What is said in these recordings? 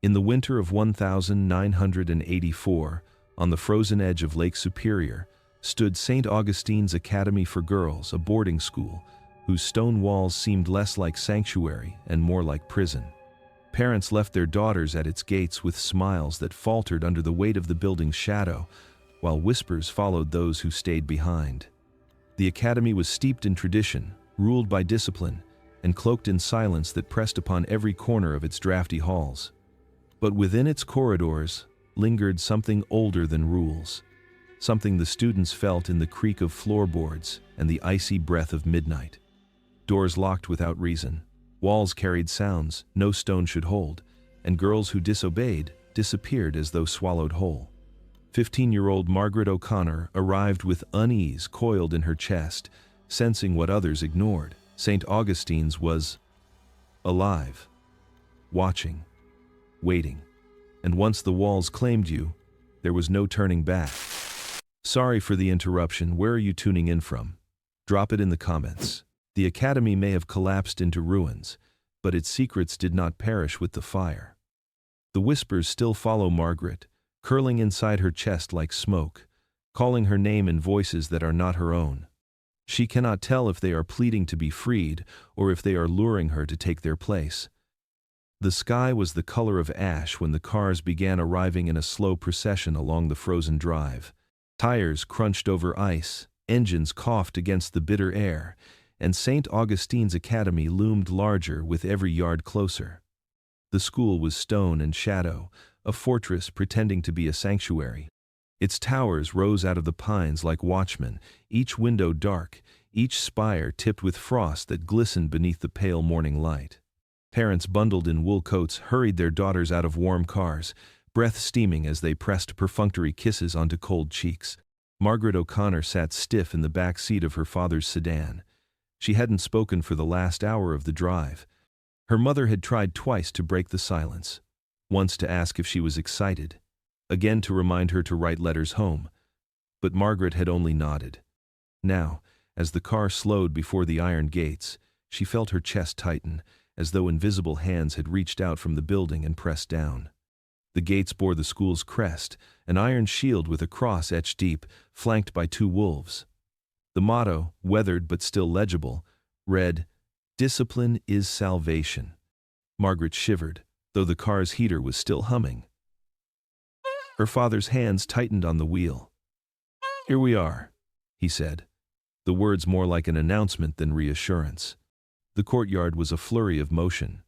In the winter of 1984, on the frozen edge of Lake Superior, stood St. Augustine's Academy for Girls, a boarding school, whose stone walls seemed less like sanctuary and more like prison. Parents left their daughters at its gates with smiles that faltered under the weight of the building's shadow, while whispers followed those who stayed behind. The academy was steeped in tradition, ruled by discipline, and cloaked in silence that pressed upon every corner of its drafty halls. But within its corridors lingered something older than rules, something the students felt in the creak of floorboards and the icy breath of midnight. Doors locked without reason, walls carried sounds no stone should hold, and girls who disobeyed disappeared as though swallowed whole. 15-year-old Margaret O'Connor arrived with unease coiled in her chest, sensing what others ignored. St. Augustine's was alive, watching, waiting, and once the walls claimed you, there was no turning back. Sorry for the interruption. Where are you tuning in from? Drop it in the comments. The academy may have collapsed into ruins, but its secrets did not perish with the fire. The whispers still follow Margaret, curling inside her chest like smoke, calling her name in voices that are not her own. She cannot tell if they are pleading to be freed or if they are luring her to take their place. The sky was the color of ash when the cars began arriving in a slow procession along the frozen drive. Tires crunched over ice, engines coughed against the bitter air, and St. Augustine's Academy loomed larger with every yard closer. The school was stone and shadow, a fortress pretending to be a sanctuary. Its towers rose out of the pines like watchmen, each window dark, each spire tipped with frost that glistened beneath the pale morning light. Parents bundled in wool coats hurried their daughters out of warm cars, breath steaming as they pressed perfunctory kisses onto cold cheeks. Margaret O'Connor sat stiff in the back seat of her father's sedan. She hadn't spoken for the last hour of the drive. Her mother had tried twice to break the silence, once to ask if she was excited, again to remind her to write letters home. But Margaret had only nodded. Now, as the car slowed before the iron gates, she felt her chest tighten, as though invisible hands had reached out from the building and pressed down. The gates bore the school's crest, an iron shield with a cross etched deep, flanked by two wolves. The motto, weathered but still legible, read, "Discipline is salvation." Margaret shivered, though the car's heater was still humming. Her father's hands tightened on the wheel. "Here we are," he said, the words more like an announcement than reassurance. The courtyard was a flurry of motion.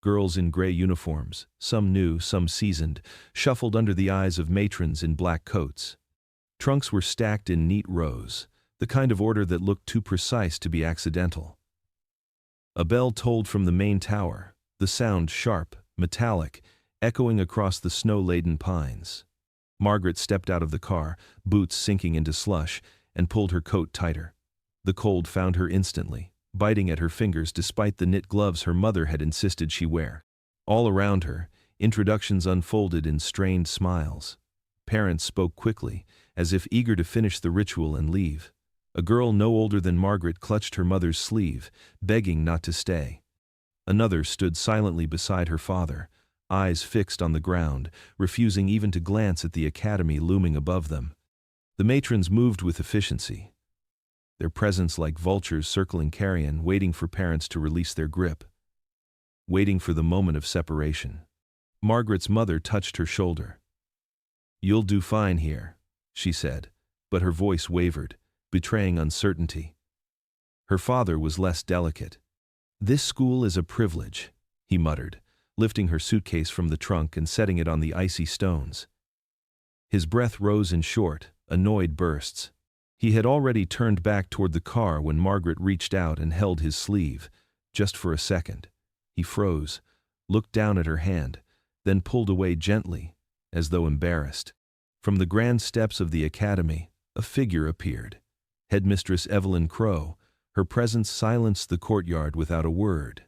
Girls in gray uniforms, some new, some seasoned, shuffled under the eyes of matrons in black coats. Trunks were stacked in neat rows, the kind of order that looked too precise to be accidental. A bell tolled from the main tower, the sound sharp, metallic, echoing across the snow-laden pines. Margaret stepped out of the car, boots sinking into slush, and pulled her coat tighter. The cold found her instantly, biting at her fingers despite the knit gloves her mother had insisted she wear. All around her, introductions unfolded in strained smiles. Parents spoke quickly, as if eager to finish the ritual and leave. A girl no older than Margaret clutched her mother's sleeve, begging not to stay. Another stood silently beside her father, eyes fixed on the ground, refusing even to glance at the academy looming above them. The matrons moved with efficiency, their presence like vultures circling carrion, waiting for parents to release their grip, waiting for the moment of separation. Margaret's mother touched her shoulder. "You'll do fine here," she said, but her voice wavered, betraying uncertainty. Her father was less delicate. "This school is a privilege," he muttered, lifting her suitcase from the trunk and setting it on the icy stones. His breath rose in short, annoyed bursts. He had already turned back toward the car when Margaret reached out and held his sleeve, just for a second. He froze, looked down at her hand, then pulled away gently, as though embarrassed. From the grand steps of the academy, a figure appeared. Headmistress Evelyn Crowe, her presence silenced the courtyard without a word.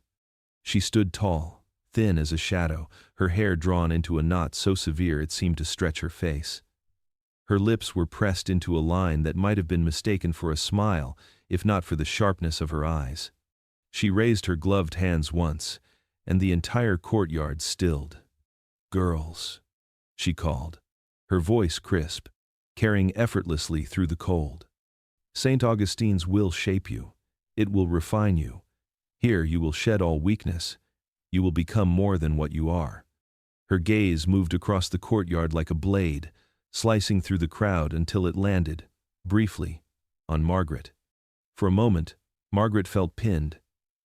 She stood tall, thin as a shadow, her hair drawn into a knot so severe it seemed to stretch her face. Her lips were pressed into a line that might have been mistaken for a smile, if not for the sharpness of her eyes. She raised her gloved hands once, and the entire courtyard stilled. Girls, she called, her voice crisp, carrying effortlessly through the cold. St. Augustine's will shape you. It will refine you. Here you will shed all weakness. You will become more than what you are. Her gaze moved across the courtyard like a blade, slicing through the crowd until it landed, briefly, on Margaret. For a moment, Margaret felt pinned,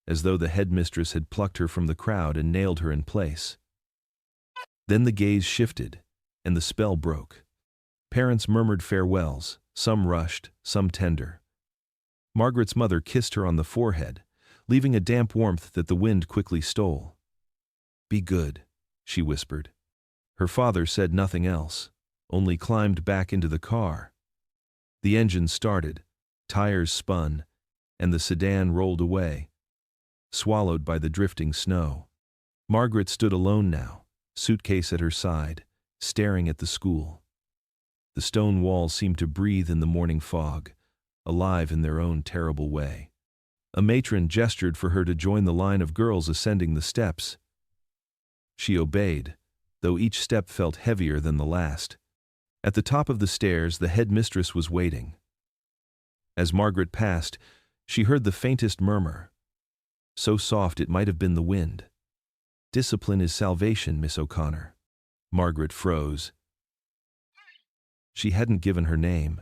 as though the headmistress had plucked her from the crowd and nailed her in place. Then the gaze shifted, and the spell broke. Parents murmured farewells, some rushed, some tender. Margaret's mother kissed her on the forehead, leaving a damp warmth that the wind quickly stole. "Be good," she whispered. Her father said nothing else, only climbed back into the car. The engine started, tires spun, and the sedan rolled away, swallowed by the drifting snow. Margaret stood alone now, suitcase at her side, staring at the school. The stone walls seemed to breathe in the morning fog, alive in their own terrible way. A matron gestured for her to join the line of girls ascending the steps. She obeyed, though each step felt heavier than the last. At the top of the stairs, the headmistress was waiting. As Margaret passed, she heard the faintest murmur, so soft it might have been the wind. "Discipline is salvation, Miss O'Connor." Margaret froze. She hadn't given her name.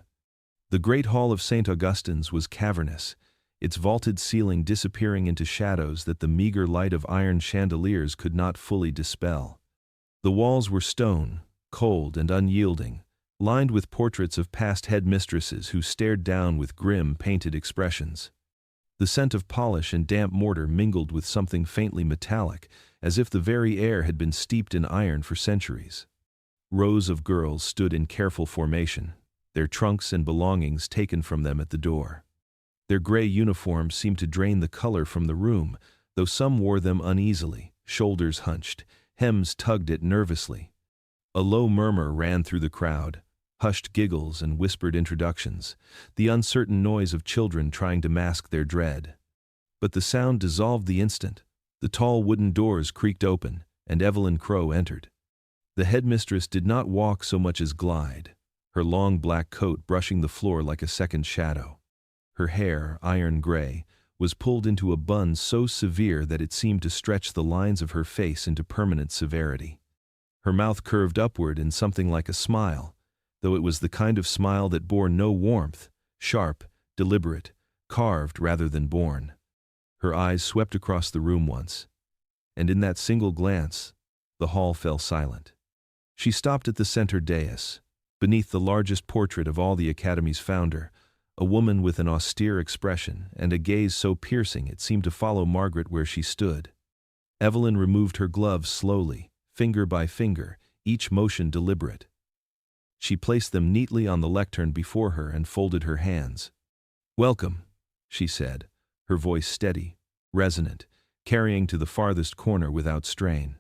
The great hall of St. Augustine's was cavernous, its vaulted ceiling disappearing into shadows that the meager light of iron chandeliers could not fully dispel. The walls were stone, cold and unyielding, lined with portraits of past headmistresses who stared down with grim, painted expressions. The scent of polish and damp mortar mingled with something faintly metallic, as if the very air had been steeped in iron for centuries. Rows of girls stood in careful formation, their trunks and belongings taken from them at the door. Their gray uniforms seemed to drain the color from the room, though some wore them uneasily, shoulders hunched, hems tugged at nervously. A low murmur ran through the crowd, hushed giggles and whispered introductions, the uncertain noise of children trying to mask their dread. But the sound dissolved the instant. The tall wooden doors creaked open, and Evelyn Crowe entered. The headmistress did not walk so much as glide, her long black coat brushing the floor like a second shadow. Her hair, iron gray, was pulled into a bun so severe that it seemed to stretch the lines of her face into permanent severity. Her mouth curved upward in something like a smile, though it was the kind of smile that bore no warmth, sharp, deliberate, carved rather than born. Her eyes swept across the room once, and in that single glance, the hall fell silent. She stopped at the center dais, beneath the largest portrait of all the Academy's founder, a woman with an austere expression and a gaze so piercing it seemed to follow Margaret where she stood. Evelyn removed her gloves slowly, finger by finger, each motion deliberate. She placed them neatly on the lectern before her and folded her hands. "Welcome," she said, her voice steady, resonant, carrying to the farthest corner without strain.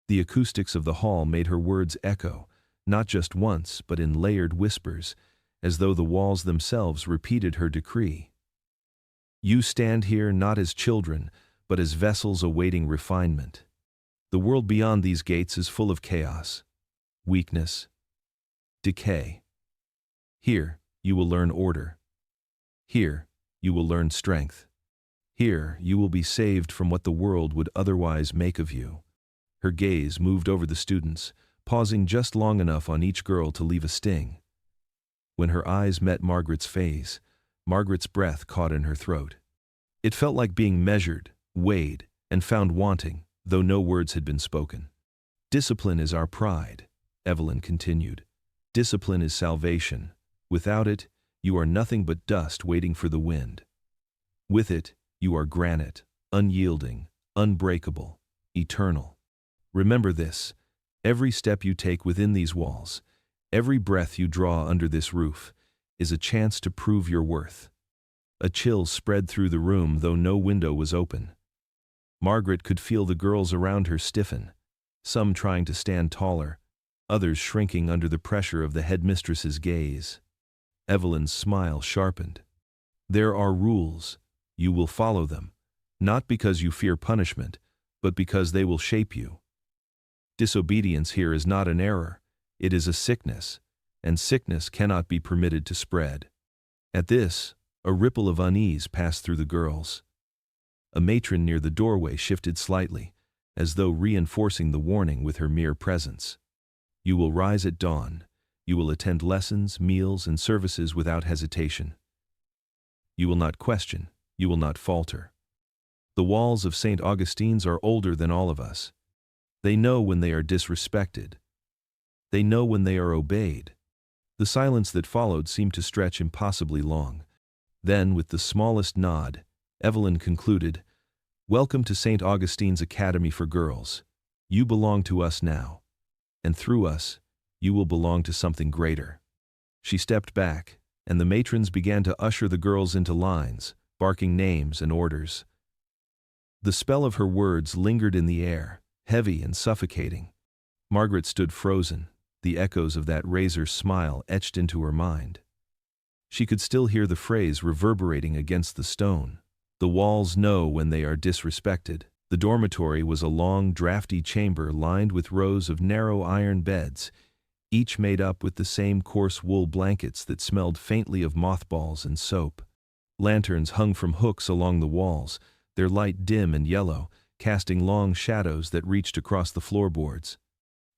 The acoustics of the hall made her words echo, not just once but in layered whispers, as though the walls themselves repeated her decree. "You stand here not as children, but as vessels awaiting refinement. The world beyond these gates is full of chaos, weakness, decay. Here, you will learn order. Here, you will learn strength. Here, you will be saved from what the world would otherwise make of you." Her gaze moved over the students, pausing just long enough on each girl to leave a sting. When her eyes met Margaret's face, Margaret's breath caught in her throat. It felt like being measured, weighed, and found wanting, though no words had been spoken. "Discipline is our pride," Evelyn continued. "Discipline is salvation. Without it, you are nothing but dust waiting for the wind. With it, you are granite, unyielding, unbreakable, eternal. Remember this, every step you take within these walls, every breath you draw under this roof, is a chance to prove your worth." A chill spread through the room, though no window was open. Margaret could feel the girls around her stiffen, some trying to stand taller, others shrinking under the pressure of the headmistress's gaze. Evelyn's smile sharpened. "There are rules. You will follow them, not because you fear punishment, but because they will shape you." Disobedience here is not an error, it is a sickness, and sickness cannot be permitted to spread. At this, a ripple of unease passed through the girls. A matron near the doorway shifted slightly, as though reinforcing the warning with her mere presence. You will rise at dawn. You will attend lessons, meals, and services without hesitation. You will not question. You will not falter. The walls of St. Augustine's are older than all of us. They know when they are disrespected. They know when they are obeyed. The silence that followed seemed to stretch impossibly long. Then, with the smallest nod, Evelyn concluded, "Welcome to St. Augustine's Academy for Girls. You belong to us now. And through us, you will belong to something greater." She stepped back, and the matrons began to usher the girls into lines, barking names and orders. The spell of her words lingered in the air, heavy and suffocating. Margaret stood frozen, the echoes of that razor smile etched into her mind. She could still hear the phrase reverberating against the stone. The walls know when they are disrespected. The dormitory was a long, drafty chamber lined with rows of narrow iron beds, each made up with the same coarse wool blankets that smelled faintly of mothballs and soap. Lanterns hung from hooks along the walls, their light dim and yellow, casting long shadows that reached across the floorboards.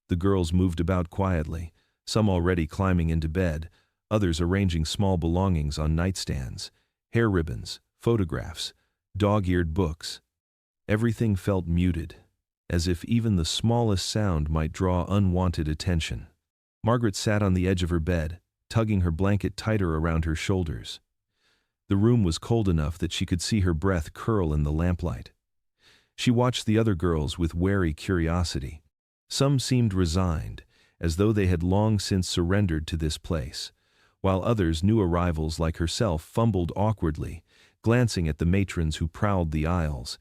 The girls moved about quietly, some already climbing into bed, others arranging small belongings on nightstands, hair ribbons, photographs, dog-eared books. Everything felt muted, as if even the smallest sound might draw unwanted attention. Margaret sat on the edge of her bed, tugging her blanket tighter around her shoulders. The room was cold enough that she could see her breath curl in the lamplight. She watched the other girls with wary curiosity. Some seemed resigned, as though they had long since surrendered to this place, while others, new arrivals like herself, fumbled awkwardly, glancing at the matrons who prowled the aisles,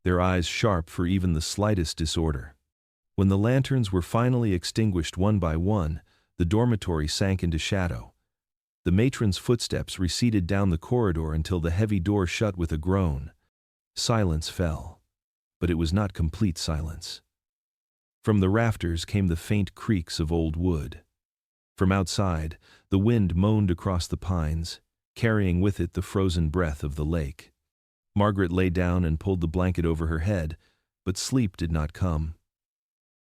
their eyes sharp for even the slightest disorder. When the lanterns were finally extinguished one by one, the dormitory sank into shadow. The matron's footsteps receded down the corridor until the heavy door shut with a groan. Silence fell, but it was not complete silence. From the rafters came the faint creaks of old wood. From outside, the wind moaned across the pines, carrying with it the frozen breath of the lake. Margaret lay down and pulled the blanket over her head, but sleep did not come.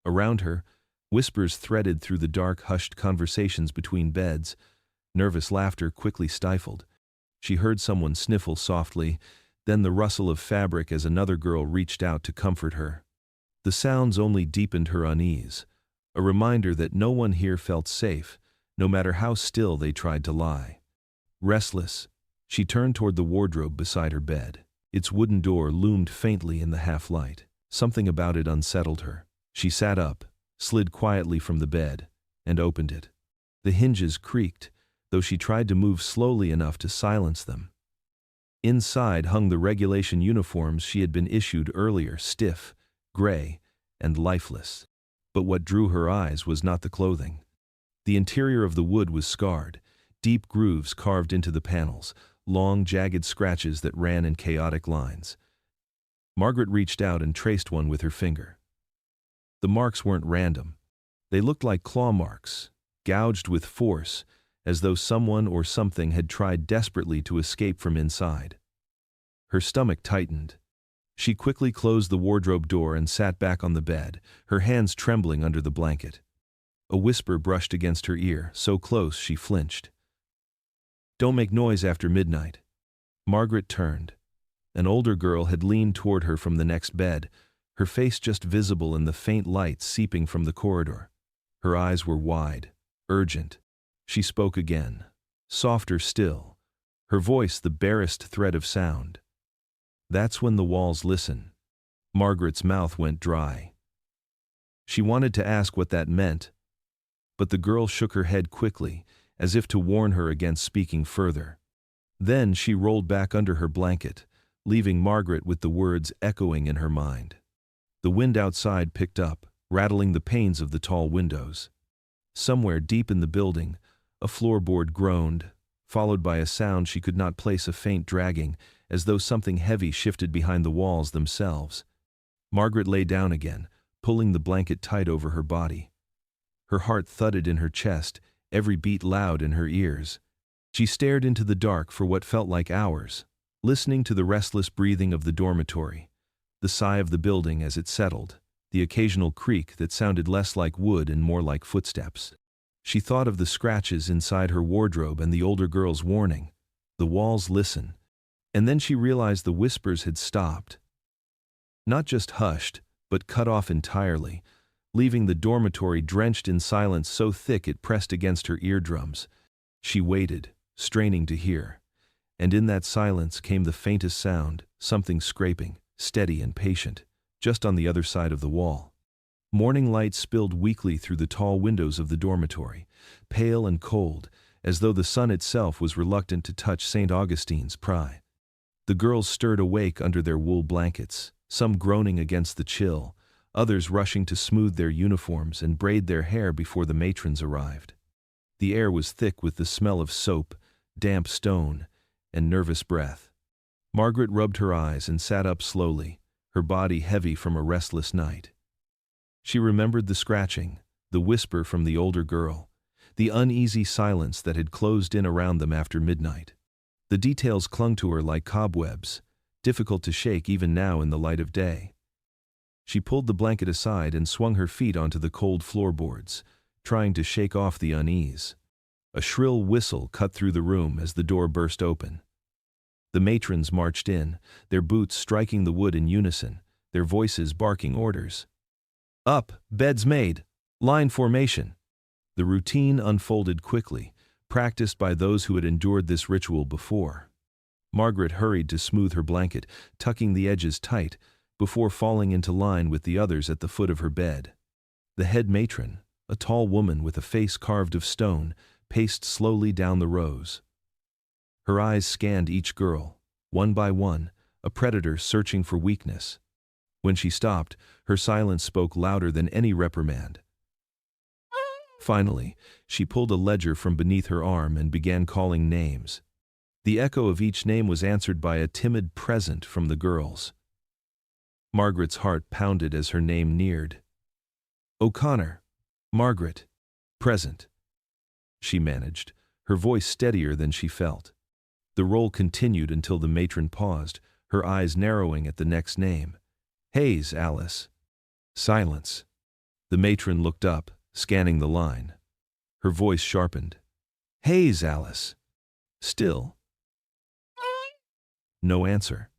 Around her, whispers threaded through the dark, hushed conversations between beds. Nervous laughter quickly stifled. She heard someone sniffle softly, then the rustle of fabric as another girl reached out to comfort her. The sounds only deepened her unease, a reminder that no one here felt safe, no matter how still they tried to lie. Restless, she turned toward the wardrobe beside her bed. Its wooden door loomed faintly in the half-light. Something about it unsettled her. She sat up, slid quietly from the bed, and opened it. The hinges creaked, though she tried to move slowly enough to silence them. Inside hung the regulation uniforms she had been issued earlier, stiff, gray, and lifeless. But what drew her eyes was not the clothing. The interior of the wood was scarred, deep grooves carved into the panels, long, jagged scratches that ran in chaotic lines. Margaret reached out and traced one with her finger. The marks weren't random. They looked like claw marks, gouged with force, as though someone or something had tried desperately to escape from inside. Her stomach tightened. She quickly closed the wardrobe door and sat back on the bed, her hands trembling under the blanket. A whisper brushed against her ear, so close she flinched. "Don't make noise after midnight." Margaret turned. An older girl had leaned toward her from the next bed, her face just visible in the faint light seeping from the corridor. Her eyes were wide, urgent. She spoke again, softer still, her voice the barest thread of sound. "That's when the walls listen." Margaret's mouth went dry. She wanted to ask what that meant, but the girl shook her head quickly, as if to warn her against speaking further. Then she rolled back under her blanket, leaving Margaret with the words echoing in her mind. The wind outside picked up, rattling the panes of the tall windows. Somewhere deep in the building, a floorboard groaned, followed by a sound she could not place, a faint dragging, as though something heavy shifted behind the walls themselves. Margaret lay down again, pulling the blanket tight over her body. Her heart thudded in her chest, every beat loud in her ears. She stared into the dark for what felt like hours, listening to the restless breathing of the dormitory, the sigh of the building as it settled, the occasional creak that sounded less like wood and more like footsteps. She thought of the scratches inside her wardrobe and the older girl's warning, "The walls listen." And then she realized the whispers had stopped. Not just hushed, but cut off entirely, leaving the dormitory drenched in silence so thick it pressed against her eardrums. She waited, straining to hear. And in that silence came the faintest sound, something scraping, steady and patient, just on the other side of the wall. Morning light spilled weakly through the tall windows of the dormitory, pale and cold, as though the sun itself was reluctant to touch St. Augustine's pride. The girls stirred awake under their wool blankets, some groaning against the chill, others rushing to smooth their uniforms and braid their hair before the matrons arrived. The air was thick with the smell of soap, damp stone, and nervous breath. Margaret rubbed her eyes and sat up slowly, her body heavy from a restless night. She remembered the scratching, the whisper from the older girl, the uneasy silence that had closed in around them after midnight. The details clung to her like cobwebs, difficult to shake even now in the light of day. She pulled the blanket aside and swung her feet onto the cold floorboards, trying to shake off the unease. A shrill whistle cut through the room as the door burst open. The matrons marched in, their boots striking the wood in unison, their voices barking orders. "Up, beds made, line formation." The routine unfolded quickly, practiced by those who had endured this ritual before. Margaret hurried to smooth her blanket, tucking the edges tight, before falling into line with the others at the foot of her bed. The head matron, a tall woman with a face carved of stone, paced slowly down the rows. Her eyes scanned each girl, one by one, a predator searching for weakness. When she stopped, her silence spoke louder than any reprimand. Finally, she pulled a ledger from beneath her arm and began calling names. The echo of each name was answered by a timid present from the girls. Margaret's heart pounded as her name neared. "O'Connor, Margaret, present," she managed, her voice steadier than she felt. The roll continued until the matron paused, her eyes narrowing at the next name. "Hayes, Alice." Silence. The matron looked up, scanning the line. Her voice sharpened. "Hayes, Alice." Still. No answer.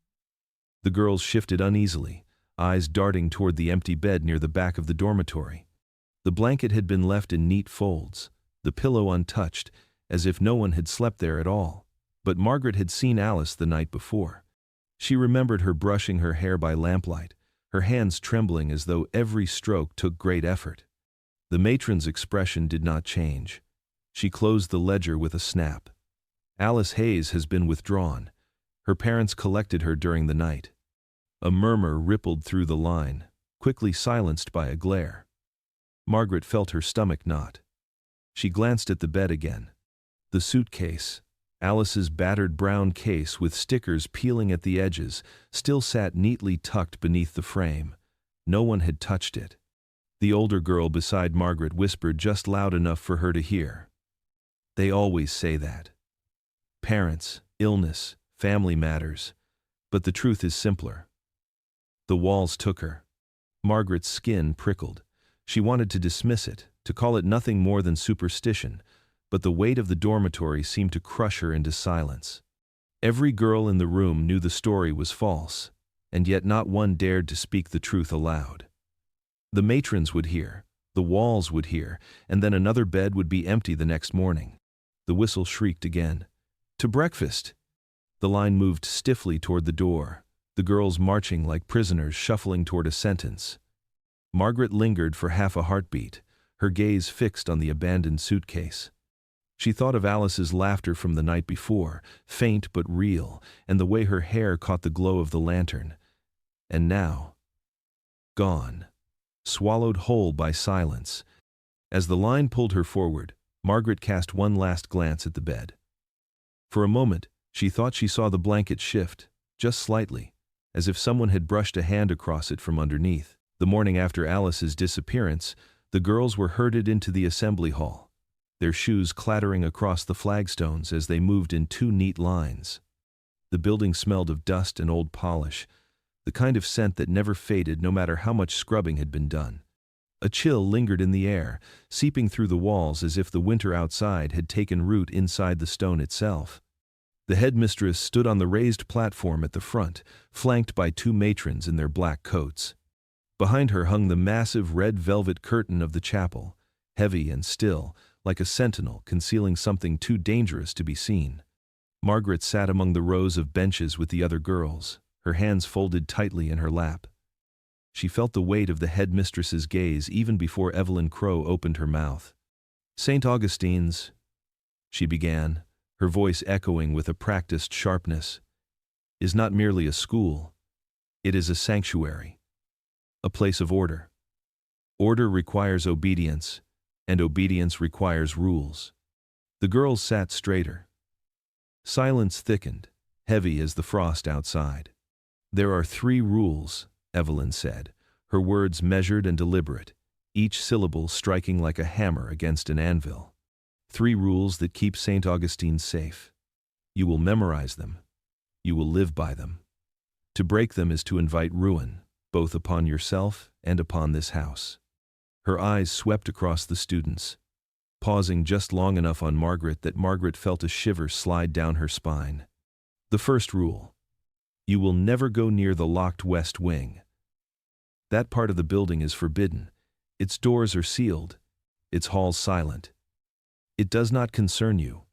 The girls shifted uneasily, eyes darting toward the empty bed near the back of the dormitory. The blanket had been left in neat folds, the pillow untouched, as if no one had slept there at all. But Margaret had seen Alice the night before. She remembered her brushing her hair by lamplight, her hands trembling as though every stroke took great effort. The matron's expression did not change. She closed the ledger with a snap. "Alice Hayes has been withdrawn. Her parents collected her during the night." A murmur rippled through the line, quickly silenced by a glare. Margaret felt her stomach knot. She glanced at the bed again. The suitcase, Alice's battered brown case with stickers peeling at the edges, still sat neatly tucked beneath the frame. No one had touched it. The older girl beside Margaret whispered just loud enough for her to hear. "They always say that. Parents, illness, family matters. But the truth is simpler." The walls took her. Margaret's skin prickled. She wanted to dismiss it, to call it nothing more than superstition, but the weight of the dormitory seemed to crush her into silence. Every girl in the room knew the story was false, and yet not one dared to speak the truth aloud. The matrons would hear, the walls would hear, and then another bed would be empty the next morning. The whistle shrieked again. "To breakfast!" The line moved stiffly toward the door, the girls marching like prisoners shuffling toward a sentence. Margaret lingered for half a heartbeat, her gaze fixed on the abandoned suitcase. She thought of Alice's laughter from the night before, faint but real, and the way her hair caught the glow of the lantern. And now, gone, swallowed whole by silence. As the line pulled her forward, Margaret cast one last glance at the bed. For a moment, she thought she saw the blanket shift, just slightly, as if someone had brushed a hand across it from underneath. The morning after Alice's disappearance, the girls were herded into the assembly hall, their shoes clattering across the flagstones as they moved in two neat lines. The building smelled of dust and old polish, the kind of scent that never faded no matter how much scrubbing had been done. A chill lingered in the air, seeping through the walls as if the winter outside had taken root inside the stone itself. The headmistress stood on the raised platform at the front, flanked by two matrons in their black coats. Behind her hung the massive red velvet curtain of the chapel, heavy and still, like a sentinel concealing something too dangerous to be seen. Margaret sat among the rows of benches with the other girls, her hands folded tightly in her lap. She felt the weight of the headmistress's gaze even before Evelyn Crowe opened her mouth. "St. Augustine's," she began, her voice echoing with a practiced sharpness, "is not merely a school. It is a sanctuary, a place of order. Order requires obedience, and obedience requires rules." The girls sat straighter. Silence thickened, heavy as the frost outside. "There are 3 rules," Evelyn said, her words measured and deliberate, each syllable striking like a hammer against an anvil. 3 rules that keep St. Augustine safe. You will memorize them. You will live by them. To break them is to invite ruin, both upon yourself and upon this house. Her eyes swept across the students, pausing just long enough on Margaret that Margaret felt a shiver slide down her spine. The first rule: you will never go near the locked west wing. That part of the building is forbidden. Its doors are sealed, its halls silent. It does not concern you.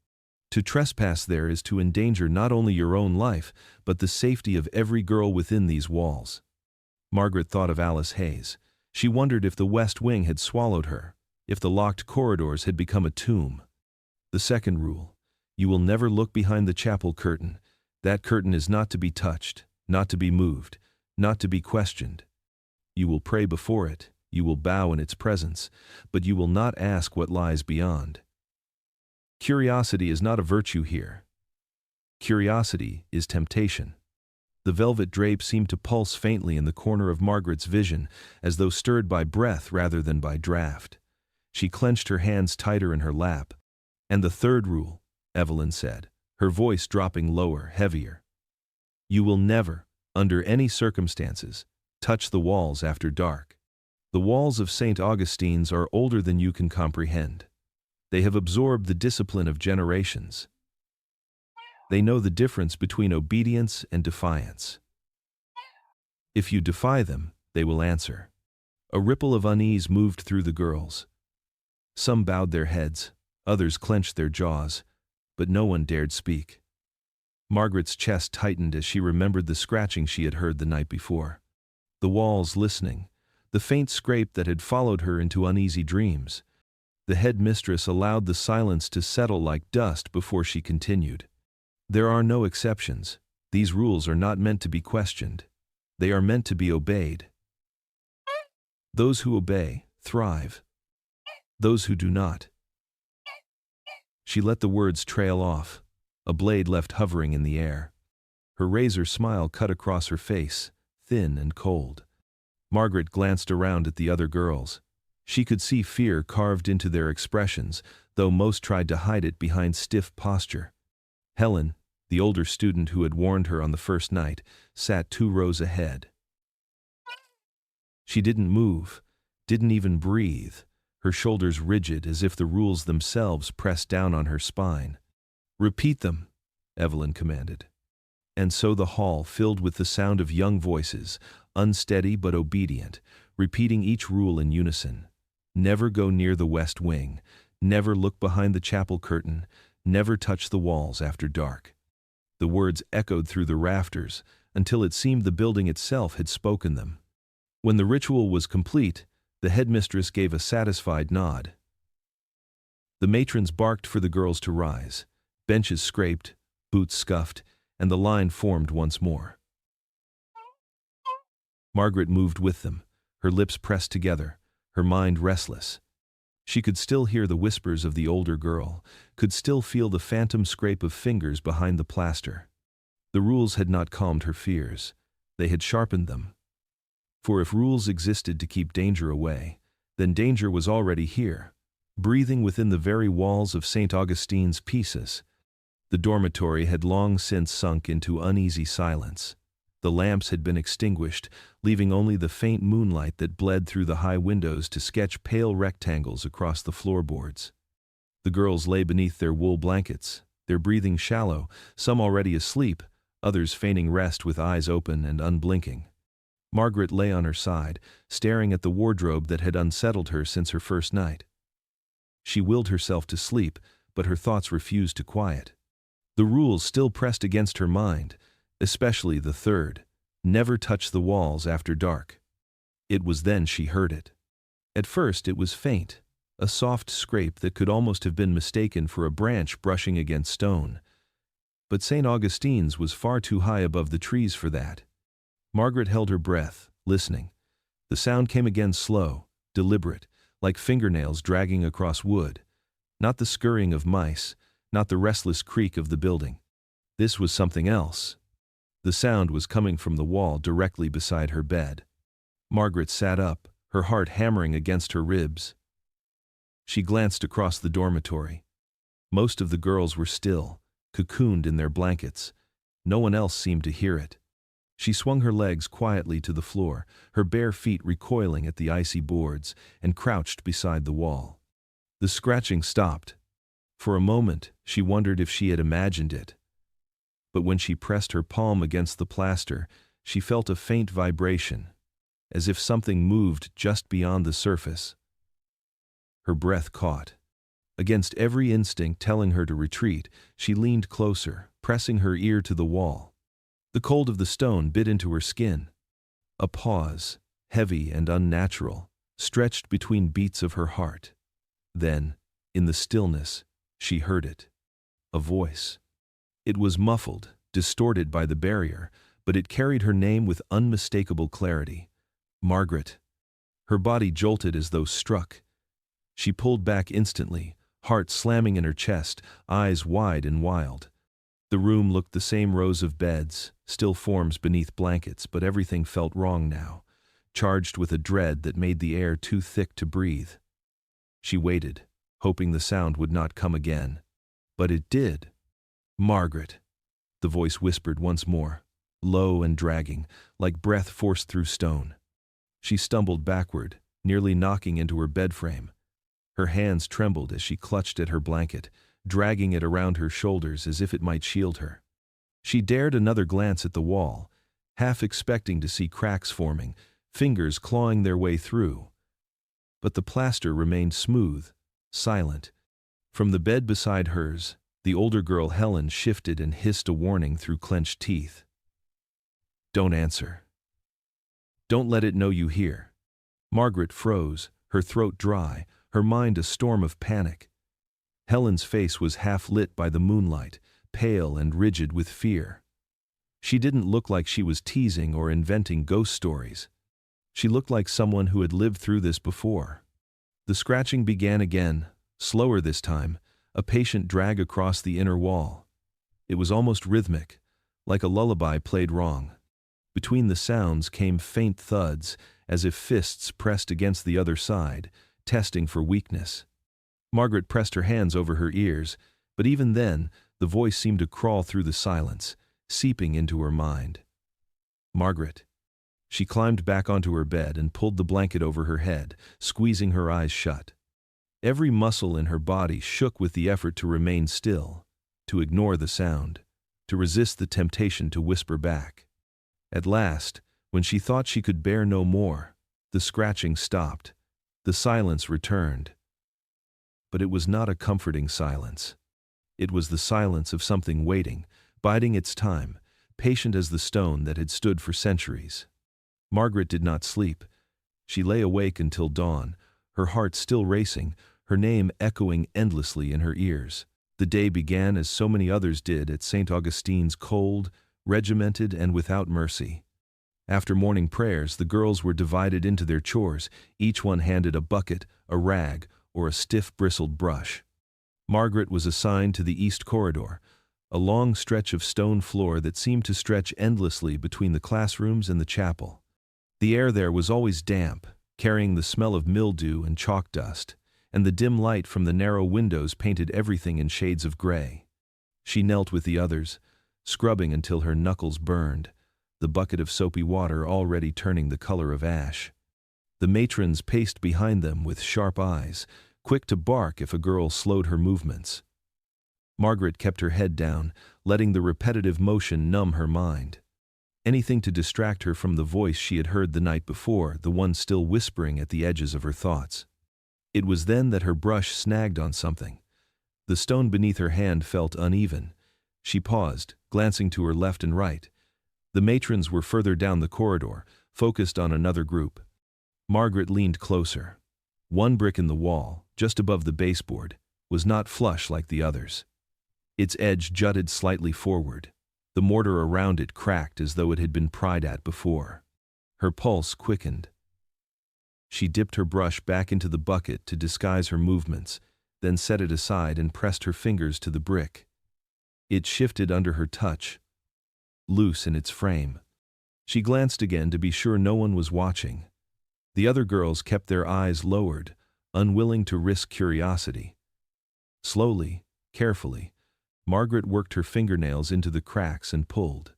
To trespass there is to endanger not only your own life, but the safety of every girl within these walls. Margaret thought of Alice Hayes. She wondered if the west wing had swallowed her, if the locked corridors had become a tomb. The second rule: you will never look behind the chapel curtain. That curtain is not to be touched, not to be moved, not to be questioned. You will pray before it, you will bow in its presence, but you will not ask what lies beyond. Curiosity is not a virtue here. Curiosity is temptation. The velvet drape seemed to pulse faintly in the corner of Margaret's vision, as though stirred by breath rather than by draught. She clenched her hands tighter in her lap. "And the third rule," Evelyn said, her voice dropping lower, heavier. "You will never, under any circumstances, touch the walls after dark. The walls of St. Augustine's are older than you can comprehend. They have absorbed the discipline of generations. They know the difference between obedience and defiance. If you defy them, they will answer." A ripple of unease moved through the girls. Some bowed their heads, others clenched their jaws, but no one dared speak. Margaret's chest tightened as she remembered the scratching she had heard the night before. The walls listening, the faint scrape that had followed her into uneasy dreams. The headmistress allowed the silence to settle like dust before she continued. "There are no exceptions. These rules are not meant to be questioned. They are meant to be obeyed. Those who obey thrive. Those who do not." She let the words trail off, a blade left hovering in the air. Her razor smile cut across her face, thin and cold. Margaret glanced around at the other girls. She could see fear carved into their expressions, though most tried to hide it behind stiff posture. Helen, the older student who had warned her on the first night, sat 2 rows ahead. She didn't move, didn't even breathe, her shoulders rigid as if the rules themselves pressed down on her spine. "Repeat them," Evelyn commanded. And so the hall filled with the sound of young voices, unsteady but obedient, repeating each rule in unison. Never go near the west wing, never look behind the chapel curtain, never touch the walls after dark. The words echoed through the rafters until it seemed the building itself had spoken them. When the ritual was complete, the headmistress gave a satisfied nod. The matrons barked for the girls to rise. Benches scraped, boots scuffed, and the line formed once more. Margaret moved with them, her lips pressed together, her mind restless. She could still hear the whispers of the older girl, could still feel the phantom scrape of fingers behind the plaster. The rules had not calmed her fears. They had sharpened them. For if rules existed to keep danger away, then danger was already here, breathing within the very walls of St. Augustine's pieces. The dormitory had long since sunk into uneasy silence. The lamps had been extinguished, leaving only the faint moonlight that bled through the high windows to sketch pale rectangles across the floorboards. The girls lay beneath their wool blankets, their breathing shallow, some already asleep, others feigning rest with eyes open and unblinking. Margaret lay on her side, staring at the wardrobe that had unsettled her since her first night. She willed herself to sleep, but her thoughts refused to quiet. The rules still pressed against her mind, especially the third: never touch the walls after dark. It was then she heard it. At first it was faint, a soft scrape that could almost have been mistaken for a branch brushing against stone. But St. Augustine's was far too high above the trees for that. Margaret held her breath, listening. The sound came again, slow, deliberate, like fingernails dragging across wood. Not the scurrying of mice, not the restless creak of the building. This was something else. The sound was coming from the wall directly beside her bed. Margaret sat up, her heart hammering against her ribs. She glanced across the dormitory. Most of the girls were still, cocooned in their blankets. No one else seemed to hear it. She swung her legs quietly to the floor, her bare feet recoiling at the icy boards, and crouched beside the wall. The scratching stopped. For a moment, she wondered if she had imagined it. But when she pressed her palm against the plaster, she felt a faint vibration, as if something moved just beyond the surface. Her breath caught. Against every instinct telling her to retreat, she leaned closer, pressing her ear to the wall. The cold of the stone bit into her skin. A pause, heavy and unnatural, stretched between beats of her heart. Then, in the stillness, she heard it. A voice. It was muffled, distorted by the barrier, but it carried her name with unmistakable clarity. Margaret. Her body jolted as though struck. She pulled back instantly, heart slamming in her chest, eyes wide and wild. The room looked the same, rows of beds, still forms beneath blankets, but everything felt wrong now, charged with a dread that made the air too thick to breathe. She waited, hoping the sound would not come again. But it did. Margaret, the voice whispered once more, low and dragging, like breath forced through stone. She stumbled backward, nearly knocking into her bed frame. Her hands trembled as she clutched at her blanket, dragging it around her shoulders as if it might shield her. She dared another glance at the wall, half expecting to see cracks forming, fingers clawing their way through. But the plaster remained smooth, silent. From the bed beside hers, the older girl Helen shifted and hissed a warning through clenched teeth. "Don't answer. Don't let it know you hear." Margaret froze, her throat dry, her mind a storm of panic. Helen's face was half lit by the moonlight, pale and rigid with fear. She didn't look like she was teasing or inventing ghost stories. She looked like someone who had lived through this before. The scratching began again, slower this time, a patient drag across the inner wall. It was almost rhythmic, like a lullaby played wrong. Between the sounds came faint thuds, as if fists pressed against the other side, testing for weakness. Margaret pressed her hands over her ears, but even then, the voice seemed to crawl through the silence, seeping into her mind. Margaret. She climbed back onto her bed and pulled the blanket over her head, squeezing her eyes shut. Every muscle in her body shook with the effort to remain still, to ignore the sound, to resist the temptation to whisper back. At last, when she thought she could bear no more, the scratching stopped, the silence returned. But it was not a comforting silence. It was the silence of something waiting, biding its time, patient as the stone that had stood for centuries. Margaret did not sleep. She lay awake until dawn, her heart still racing, her name echoing endlessly in her ears. The day began as so many others did at St. Augustine's, cold, regimented, and without mercy. After morning prayers, the girls were divided into their chores, each one handed a bucket, a rag, or a stiff bristled brush. Margaret was assigned to the east corridor, a long stretch of stone floor that seemed to stretch endlessly between the classrooms and the chapel. The air there was always damp, carrying the smell of mildew and chalk dust, and the dim light from the narrow windows painted everything in shades of gray. She knelt with the others, scrubbing until her knuckles burned, the bucket of soapy water already turning the color of ash. The matrons paced behind them with sharp eyes, quick to bark if a girl slowed her movements. Margaret kept her head down, letting the repetitive motion numb her mind. Anything to distract her from the voice she had heard the night before, the one still whispering at the edges of her thoughts. It was then that her brush snagged on something. The stone beneath her hand felt uneven. She paused, glancing to her left and right. The matrons were further down the corridor, focused on another group. Margaret leaned closer. One brick in the wall, just above the baseboard, was not flush like the others. Its edge jutted slightly forward. The mortar around it cracked as though it had been pried at before. Her pulse quickened. She dipped her brush back into the bucket to disguise her movements, then set it aside and pressed her fingers to the brick. It shifted under her touch, loose in its frame. She glanced again to be sure no one was watching. The other girls kept their eyes lowered, unwilling to risk curiosity. Slowly, carefully, Margaret worked her fingernails into the cracks and pulled.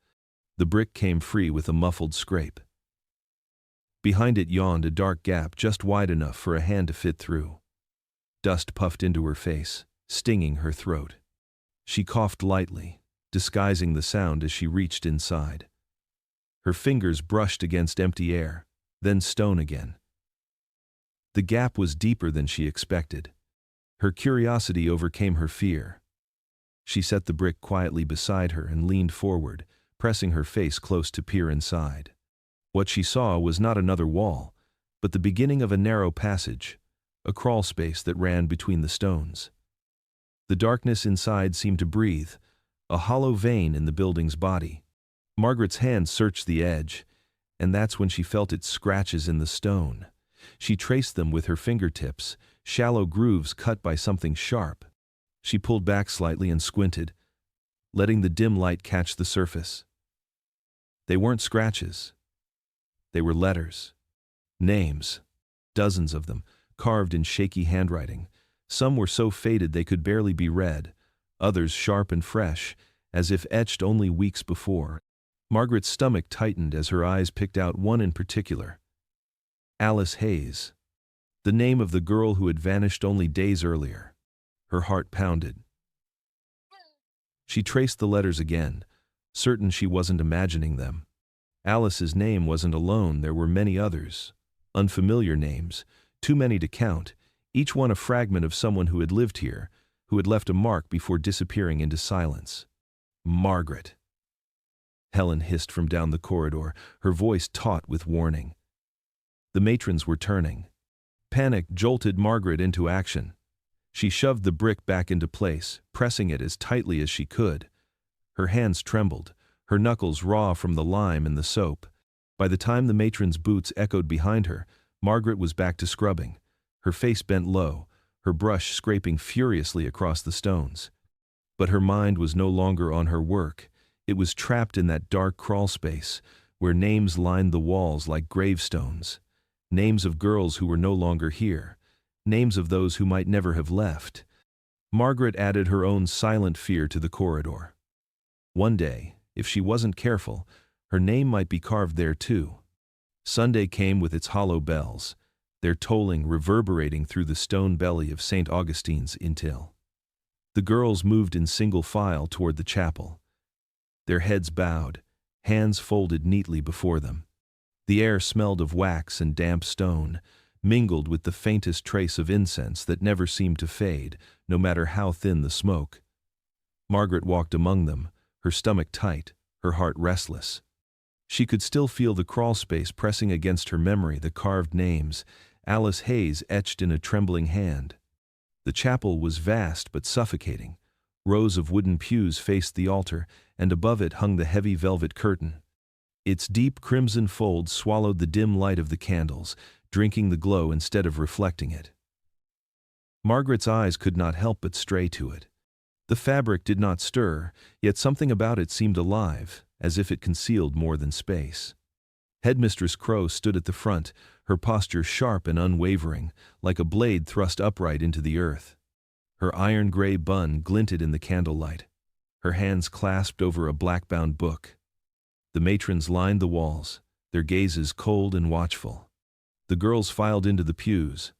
The brick came free with a muffled scrape. Behind it yawned a dark gap just wide enough for a hand to fit through. Dust puffed into her face, stinging her throat. She coughed lightly, disguising the sound as she reached inside. Her fingers brushed against empty air, then stone again. The gap was deeper than she expected. Her curiosity overcame her fear. She set the brick quietly beside her and leaned forward, pressing her face close to peer inside. What she saw was not another wall, but the beginning of a narrow passage, a crawl space that ran between the stones. The darkness inside seemed to breathe, a hollow vein in the building's body. Margaret's hand searched the edge, and that's when she felt its scratches in the stone. She traced them with her fingertips, shallow grooves cut by something sharp. She pulled back slightly and squinted, letting the dim light catch the surface. They weren't scratches. They were letters. Names. Dozens of them, carved in shaky handwriting. Some were so faded they could barely be read, others sharp and fresh, as if etched only weeks before. Margaret's stomach tightened as her eyes picked out one in particular. Alice Hayes. The name of the girl who had vanished only days earlier. Her heart pounded. She traced the letters again, certain she wasn't imagining them. Alice's name wasn't alone, there were many others. Unfamiliar names, too many to count, each one a fragment of someone who had lived here, who had left a mark before disappearing into silence. Margaret. Helen hissed from down the corridor, her voice taut with warning. The matrons were turning. Panic jolted Margaret into action. She shoved the brick back into place, pressing it as tightly as she could. Her hands trembled, her knuckles raw from the lime and the soap. By the time the matron's boots echoed behind her, Margaret was back to scrubbing, her face bent low, her brush scraping furiously across the stones. But her mind was no longer on her work. It was trapped in that dark crawl space, where names lined the walls like gravestones. Names of girls who were no longer here. Names of those who might never have left. Margaret added her own silent fear to the corridor. One day, if she wasn't careful, her name might be carved there too. Sunday came with its hollow bells, their tolling reverberating through the stone belly of St. Augustine's intil. The girls moved in single file toward the chapel. Their heads bowed, hands folded neatly before them. The air smelled of wax and damp stone, mingled with the faintest trace of incense that never seemed to fade, no matter how thin the smoke. Margaret walked among them, her stomach tight, her heart restless. She could still feel the crawl space pressing against her memory, the carved names, Alice Hayes etched in a trembling hand. The chapel was vast but suffocating. Rows of wooden pews faced the altar, and above it hung the heavy velvet curtain. Its deep crimson folds swallowed the dim light of the candles, drinking the glow instead of reflecting it. Margaret's eyes could not help but stray to it. The fabric did not stir, yet something about it seemed alive, as if it concealed more than space. Headmistress Crowe stood at the front, her posture sharp and unwavering, like a blade thrust upright into the earth. Her iron-gray bun glinted in the candlelight, her hands clasped over a black-bound book. The matrons lined the walls, their gazes cold and watchful. The girls filed into the pews.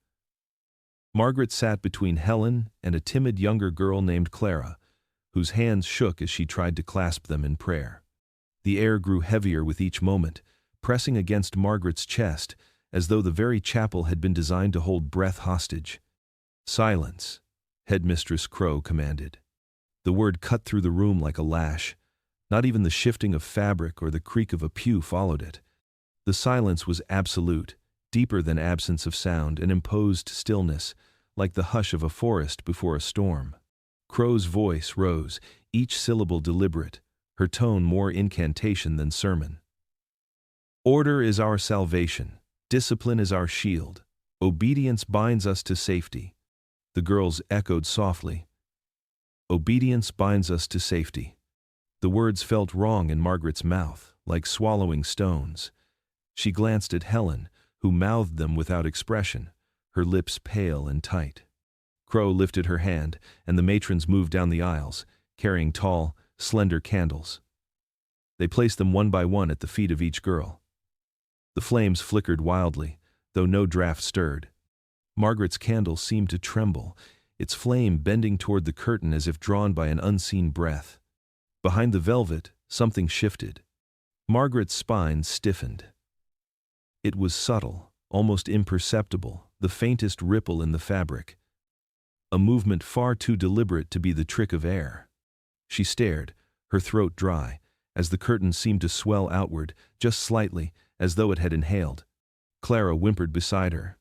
Margaret sat between Helen and a timid younger girl named Clara, whose hands shook as she tried to clasp them in prayer. The air grew heavier with each moment, pressing against Margaret's chest, as though the very chapel had been designed to hold breath hostage. "Silence," Headmistress Crowe commanded. The word cut through the room like a lash. Not even the shifting of fabric or the creak of a pew followed it. The silence was absolute, deeper than absence of sound, an imposed stillness, like the hush of a forest before a storm. Crowe's voice rose, each syllable deliberate, her tone more incantation than sermon. "Order is our salvation. Discipline is our shield. Obedience binds us to safety." The girls echoed softly. "Obedience binds us to safety." The words felt wrong in Margaret's mouth, like swallowing stones. She glanced at Helen, who mouthed them without expression, her lips pale and tight. Crowe lifted her hand, and the matrons moved down the aisles, carrying tall, slender candles. They placed them one by one at the feet of each girl. The flames flickered wildly, though no draft stirred. Margaret's candle seemed to tremble, its flame bending toward the curtain as if drawn by an unseen breath. Behind the velvet, something shifted. Margaret's spine stiffened. It was subtle, almost imperceptible, the faintest ripple in the fabric. A movement far too deliberate to be the trick of air. She stared, her throat dry, as the curtain seemed to swell outward, just slightly, as though it had inhaled. Clara whimpered beside her.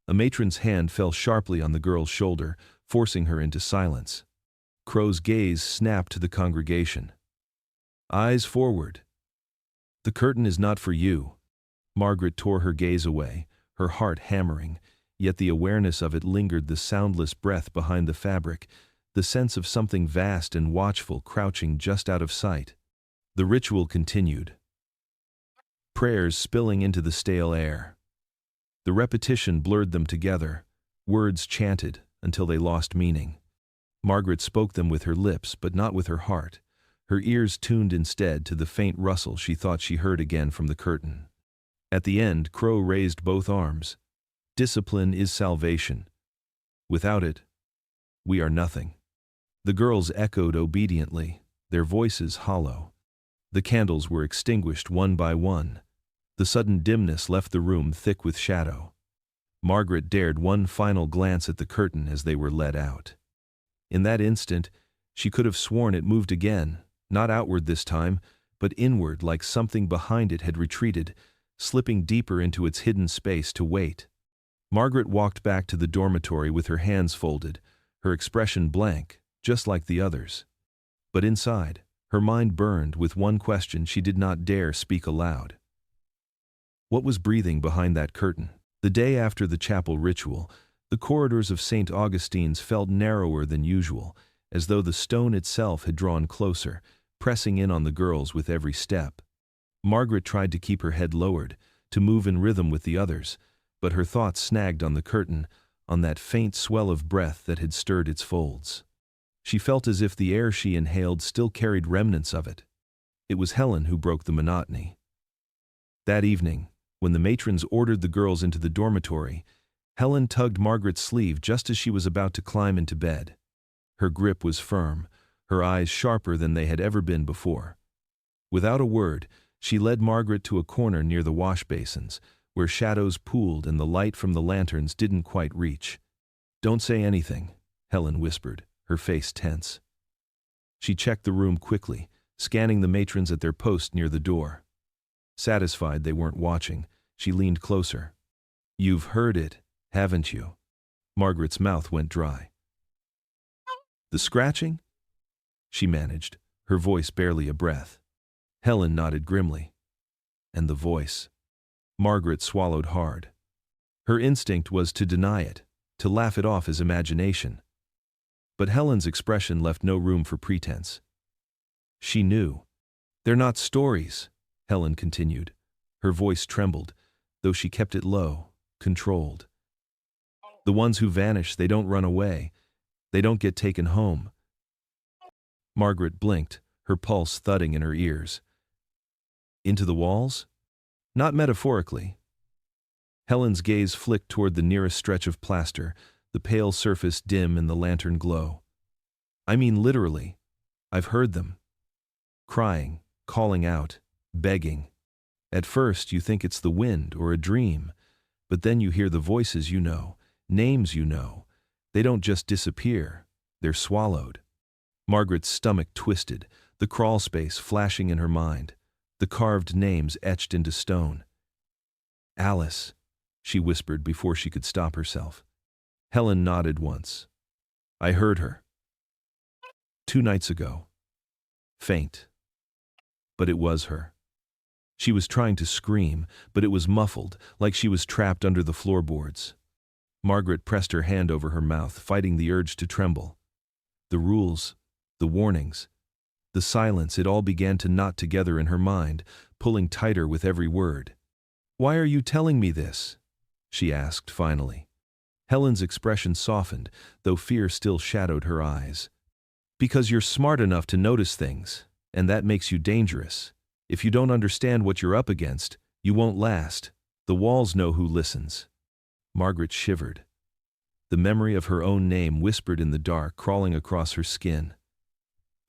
A matron's hand fell sharply on the girl's shoulder, forcing her into silence. Crowe's gaze snapped to the congregation. "Eyes forward. The curtain is not for you." Margaret tore her gaze away, her heart hammering, yet the awareness of it lingered, the soundless breath behind the fabric, the sense of something vast and watchful crouching just out of sight. The ritual continued. Prayers spilling into the stale air. The repetition blurred them together, words chanted until they lost meaning. Margaret spoke them with her lips, but not with her heart. Her ears tuned instead to the faint rustle she thought she heard again from the curtain. At the end, Crowe raised both arms. "Discipline is salvation. Without it, we are nothing." The girls echoed obediently, their voices hollow. The candles were extinguished one by one. The sudden dimness left the room thick with shadow. Margaret dared one final glance at the curtain as they were led out. In that instant, she could have sworn it moved again, not outward this time, but inward, like something behind it had retreated, slipping deeper into its hidden space to wait. Margaret walked back to the dormitory with her hands folded, her expression blank, just like the others. But inside, her mind burned with one question she did not dare speak aloud. What was breathing behind that curtain? The day after the chapel ritual, the corridors of St. Augustine's felt narrower than usual, as though the stone itself had drawn closer, pressing in on the girls with every step. Margaret tried to keep her head lowered, to move in rhythm with the others, but her thoughts snagged on the curtain, on that faint swell of breath that had stirred its folds. She felt as if the air she inhaled still carried remnants of it. It was Helen who broke the monotony. That evening, when the matrons ordered the girls into the dormitory, Helen tugged Margaret's sleeve just as she was about to climb into bed. Her grip was firm, her eyes sharper than they had ever been before. Without a word, she led Margaret to a corner near the wash basins, where shadows pooled and the light from the lanterns didn't quite reach. "Don't say anything," Helen whispered, her face tense. She checked the room quickly, scanning the matrons at their post near the door. Satisfied they weren't watching, she leaned closer. "You've heard it, haven't you?" Margaret's mouth went dry. "The scratching?" she managed, her voice barely a breath. Helen nodded grimly. "And the voice?" Margaret swallowed hard. Her instinct was to deny it, to laugh it off as imagination. But Helen's expression left no room for pretense. She knew. "They're not stories," Helen continued, Her voice trembled, though she kept it low, controlled. The ones who vanish, they don't run away. They don't get taken home. Margaret blinked, her pulse thudding in her ears. Into the walls? Not metaphorically. Helen's gaze flicked toward the nearest stretch of plaster, the pale surface dim in the lantern glow. I mean literally. I've heard them. Crying, calling out, begging. At first you think it's the wind or a dream, but then you hear the voices you know, names you know. They don't just disappear, they're swallowed. Margaret's stomach twisted, the crawl space flashing in her mind, the carved names etched into stone. Alice, she whispered before she could stop herself. Helen nodded once. I heard her. 2 nights ago. Faint. But it was her. She was trying to scream, but it was muffled, like she was trapped under the floorboards. Margaret pressed her hand over her mouth, fighting the urge to tremble. The rules, the warnings, the silence, it all began to knot together in her mind, pulling tighter with every word. Why are you telling me this? She asked finally. Helen's expression softened, though fear still shadowed her eyes. Because you're smart enough to notice things, and that makes you dangerous. If you don't understand what you're up against, you won't last. The walls know who listens. Margaret shivered. The memory of her own name whispered in the dark, crawling across her skin.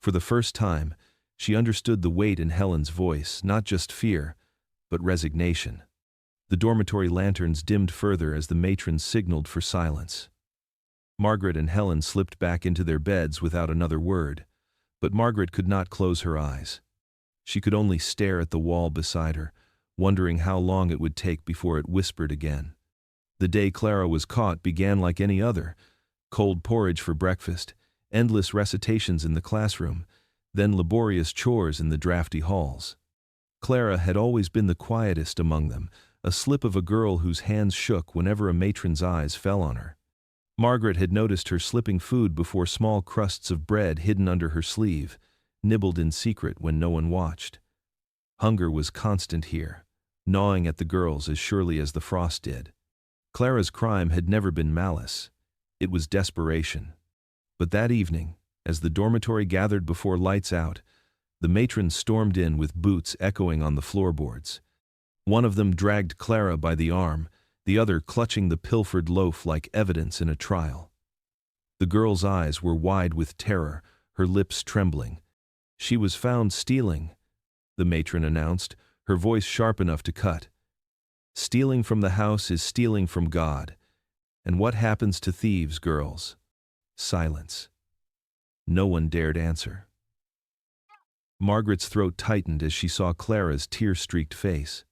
For the first time, she understood the weight in Helen's voice, not just fear, but resignation. The dormitory lanterns dimmed further as the matrons signaled for silence. Margaret and Helen slipped back into their beds without another word, but Margaret could not close her eyes. She could only stare at the wall beside her, wondering how long it would take before it whispered again. The day Clara was caught began like any other: cold porridge for breakfast, endless recitations in the classroom, then laborious chores in the drafty halls. Clara had always been the quietest among them, a slip of a girl whose hands shook whenever a matron's eyes fell on her. Margaret had noticed her slipping food before small crusts of bread hidden under her sleeve, nibbled in secret when no one watched. Hunger was constant here, gnawing at the girls as surely as the frost did. Clara's crime had never been malice. It was desperation. But that evening, as the dormitory gathered before lights out, the matrons stormed in with boots echoing on the floorboards. One of them dragged Clara by the arm, the other clutching the pilfered loaf like evidence in a trial. The girl's eyes were wide with terror, her lips trembling. She was found stealing, the matron announced, her voice sharp enough to cut. Stealing from the house is stealing from God. And what happens to thieves, girls? Silence. No one dared answer. Margaret's throat tightened as she saw Clara's tear-streaked face.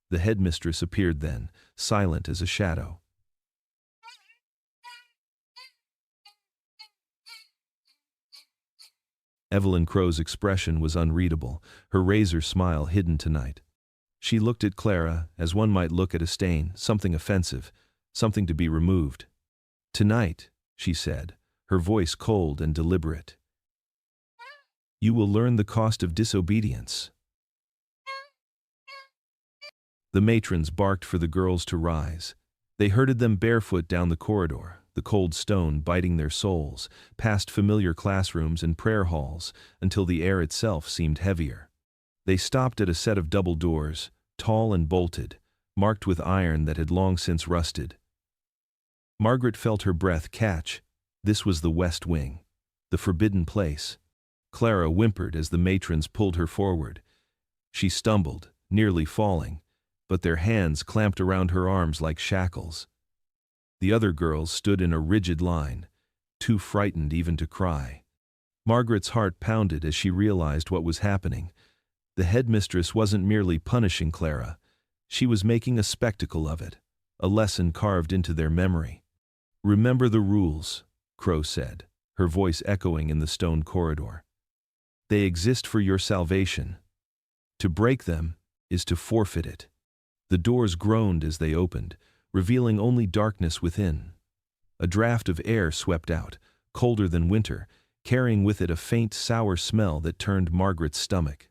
The headmistress appeared then, silent as a shadow. Evelyn Crowe's expression was unreadable, her razor smile hidden tonight. She looked at Clara as one might look at a stain, something offensive, something to be removed. Tonight, she said, her voice cold and deliberate, you will learn the cost of disobedience. The matrons barked for the girls to rise. They herded them barefoot down the corridor, the cold stone biting their souls, past familiar classrooms and prayer halls, until the air itself seemed heavier. They stopped at a set of double doors, tall and bolted, marked with iron that had long since rusted. Margaret felt her breath catch. This was the West Wing, the forbidden place. Clara whimpered as the matrons pulled her forward. She stumbled, nearly falling, but their hands clamped around her arms like shackles. The other girls stood in a rigid line, too frightened even to cry. Margaret's heart pounded as she realized what was happening. The headmistress wasn't merely punishing Clara. She was making a spectacle of it, a lesson carved into their memory. Remember the rules, Crowe said, her voice echoing in the stone corridor. They exist for your salvation. To break them is to forfeit it. The doors groaned as they opened, revealing only darkness within. A draft of air swept out, colder than winter, carrying with it a faint, sour smell that turned Margaret's stomach.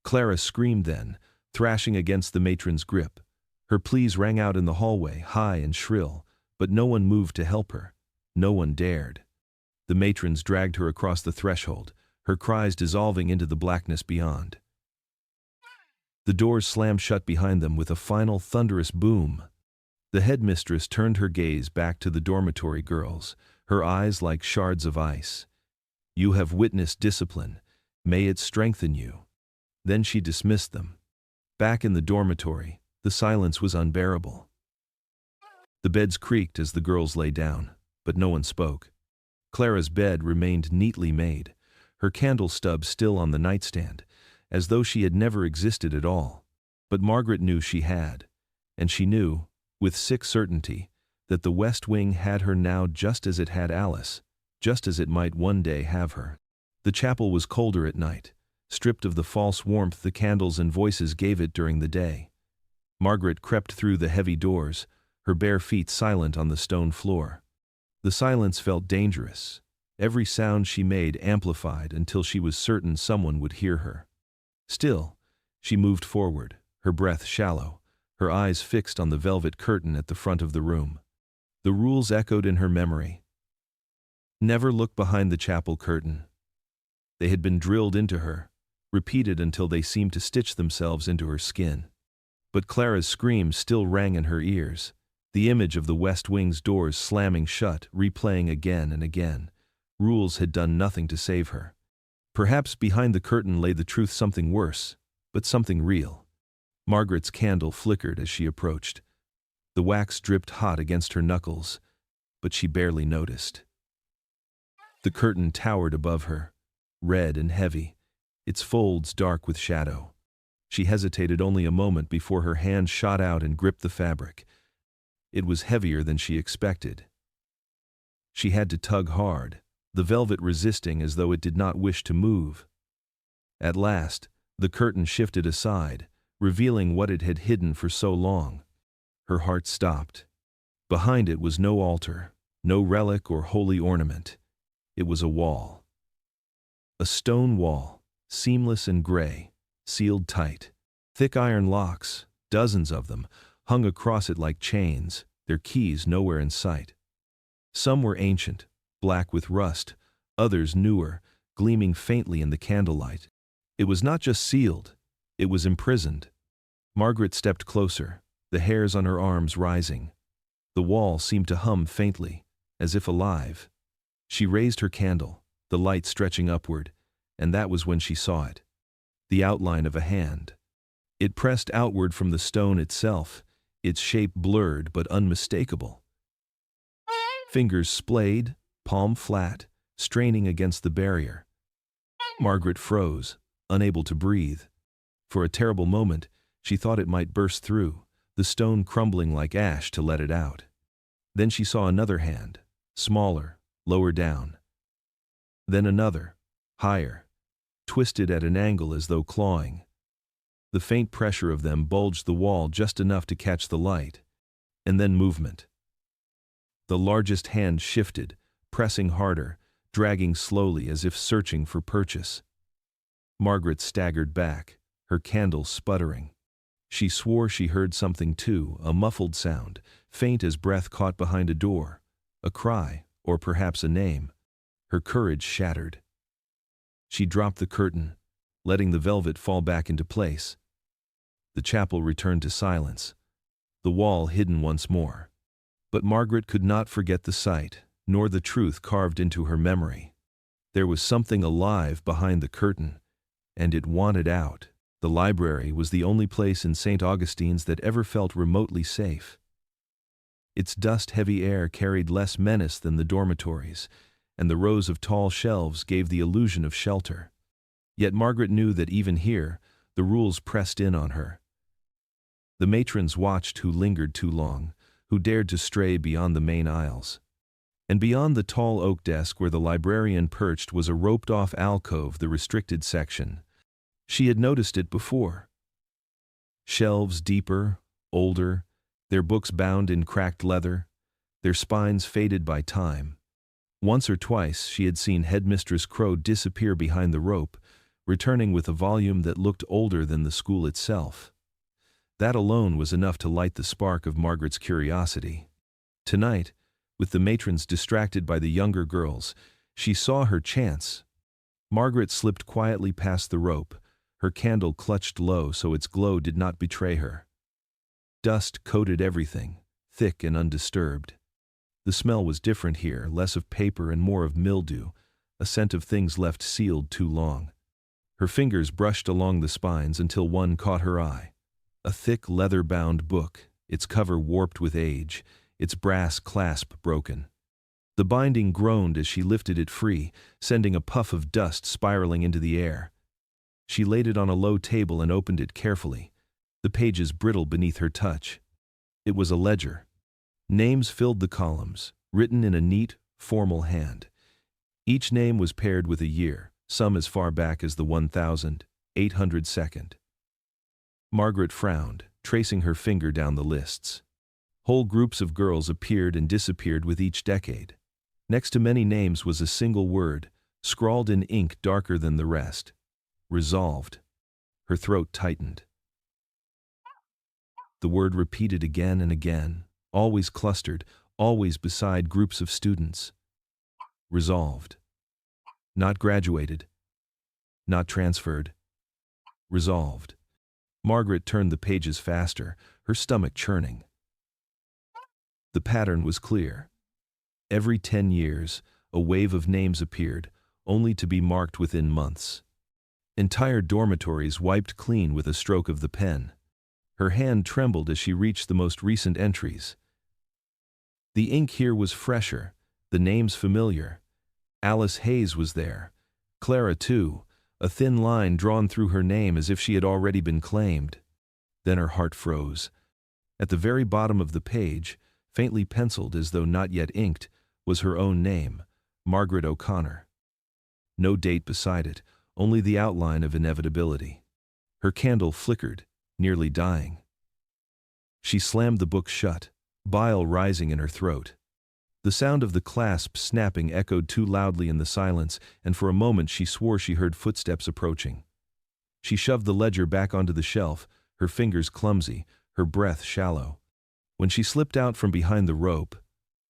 Clara screamed then, thrashing against the matron's grip. Her pleas rang out in the hallway, high and shrill, but no one moved to help her. No one dared. The matrons dragged her across the threshold, her cries dissolving into the blackness beyond. The doors slammed shut behind them with a final thunderous boom. The headmistress turned her gaze back to the dormitory girls, her eyes like shards of ice. "You have witnessed discipline. May it strengthen you." Then she dismissed them. Back in the dormitory, the silence was unbearable. The beds creaked as the girls lay down, but no one spoke. Clara's bed remained neatly made, her candle stub still on the nightstand, as though she had never existed at all. But Margaret knew she had, and she knew, with sick certainty, that the West Wing had her now just as it had Alice, just as it might one day have her. The chapel was colder at night, stripped of the false warmth the candles and voices gave it during the day. Margaret crept through the heavy doors, her bare feet silent on the stone floor. The silence felt dangerous. Every sound she made amplified until she was certain someone would hear her. Still, she moved forward, her breath shallow, her eyes fixed on the velvet curtain at the front of the room. The rules echoed in her memory. Never look behind the chapel curtain. They had been drilled into her, repeated until they seemed to stitch themselves into her skin. But Clara's screams still rang in her ears, the image of the West Wing's doors slamming shut, replaying again and again. Rules had done nothing to save her. Perhaps behind the curtain lay the truth, something worse, but something real. Margaret's candle flickered as she approached. The wax dripped hot against her knuckles, but she barely noticed. The curtain towered above her, red and heavy, its folds dark with shadow. She hesitated only a moment before her hand shot out and gripped the fabric. It was heavier than she expected. She had to tug hard, the velvet resisting as though it did not wish to move. At last, the curtain shifted aside, revealing what it had hidden for so long. Her heart stopped. Behind it was no altar, no relic or holy ornament. It was a wall. A stone wall, seamless and gray, sealed tight. Thick iron locks, dozens of them, hung across it like chains, their keys nowhere in sight. Some were ancient, black with rust, others newer, gleaming faintly in the candlelight. It was not just sealed, it was imprisoned. Margaret stepped closer, the hairs on her arms rising. The wall seemed to hum faintly, as if alive. She raised her candle, the light stretching upward, and that was when she saw it. The outline of a hand. It pressed outward from the stone itself, its shape blurred but unmistakable. Fingers splayed, palm flat, straining against the barrier. Margaret froze, unable to breathe. For a terrible moment, she thought it might burst through, the stone crumbling like ash to let it out. Then she saw another hand, smaller, lower down. Then another, higher, twisted at an angle as though clawing. The faint pressure of them bulged the wall just enough to catch the light. And then movement. The largest hand shifted, pressing harder, dragging slowly as if searching for purchase. Margaret staggered back, her candle sputtering. She swore she heard something too, a muffled sound, faint as breath caught behind a door, a cry, or perhaps a name. Her courage shattered. She dropped the curtain, letting the velvet fall back into place. The chapel returned to silence, the wall hidden once more. But Margaret could not forget the sight, nor the truth carved into her memory. There was something alive behind the curtain, and it wanted out. The library was the only place in St. Augustine's that ever felt remotely safe. Its dust-heavy air carried less menace than the dormitories, and the rows of tall shelves gave the illusion of shelter. Yet Margaret knew that even here, the rules pressed in on her. The matrons watched who lingered too long, who dared to stray beyond the main aisles. And beyond the tall oak desk where the librarian perched was a roped-off alcove, the restricted section. She had noticed it before. Shelves deeper, older, their books bound in cracked leather, their spines faded by time. Once or twice she had seen Headmistress Crowe disappear behind the rope, returning with a volume that looked older than the school itself. That alone was enough to light the spark of Margaret's curiosity. Tonight, with the matrons distracted by the younger girls, she saw her chance. Margaret slipped quietly past the rope, her candle clutched low so its glow did not betray her. Dust coated everything, thick and undisturbed. The smell was different here, less of paper and more of mildew, a scent of things left sealed too long. Her fingers brushed along the spines until one caught her eye. A thick, leather-bound book, its cover warped with age, its brass clasp broken. The binding groaned as she lifted it free, sending a puff of dust spiraling into the air. She laid it on a low table and opened it carefully, the pages brittle beneath her touch. It was a ledger. Names filled the columns, written in a neat, formal hand. Each name was paired with a year, some as far back as the 1802nd. Margaret frowned, tracing her finger down the lists. Whole groups of girls appeared and disappeared with each decade. Next to many names was a single word, scrawled in ink darker than the rest. Resolved. Her throat tightened. The word repeated again and again, always clustered, always beside groups of students. Resolved. Not graduated. Not transferred. Resolved. Margaret turned the pages faster, her stomach churning. The pattern was clear. Every 10 years, a wave of names appeared, only to be marked within months. Entire dormitories wiped clean with a stroke of the pen. Her hand trembled as she reached the most recent entries. The ink here was fresher, the names familiar. Alice Hayes was there. Clara, too, a thin line drawn through her name as if she had already been claimed. Then her heart froze. At the very bottom of the page, faintly penciled as though not yet inked, was her own name, Margaret O'Connor. No date beside it, only the outline of inevitability. Her candle flickered, nearly dying. She slammed the book shut, bile rising in her throat. The sound of the clasp snapping echoed too loudly in the silence, and for a moment she swore she heard footsteps approaching. She shoved the ledger back onto the shelf, her fingers clumsy, her breath shallow. When she slipped out from behind the rope,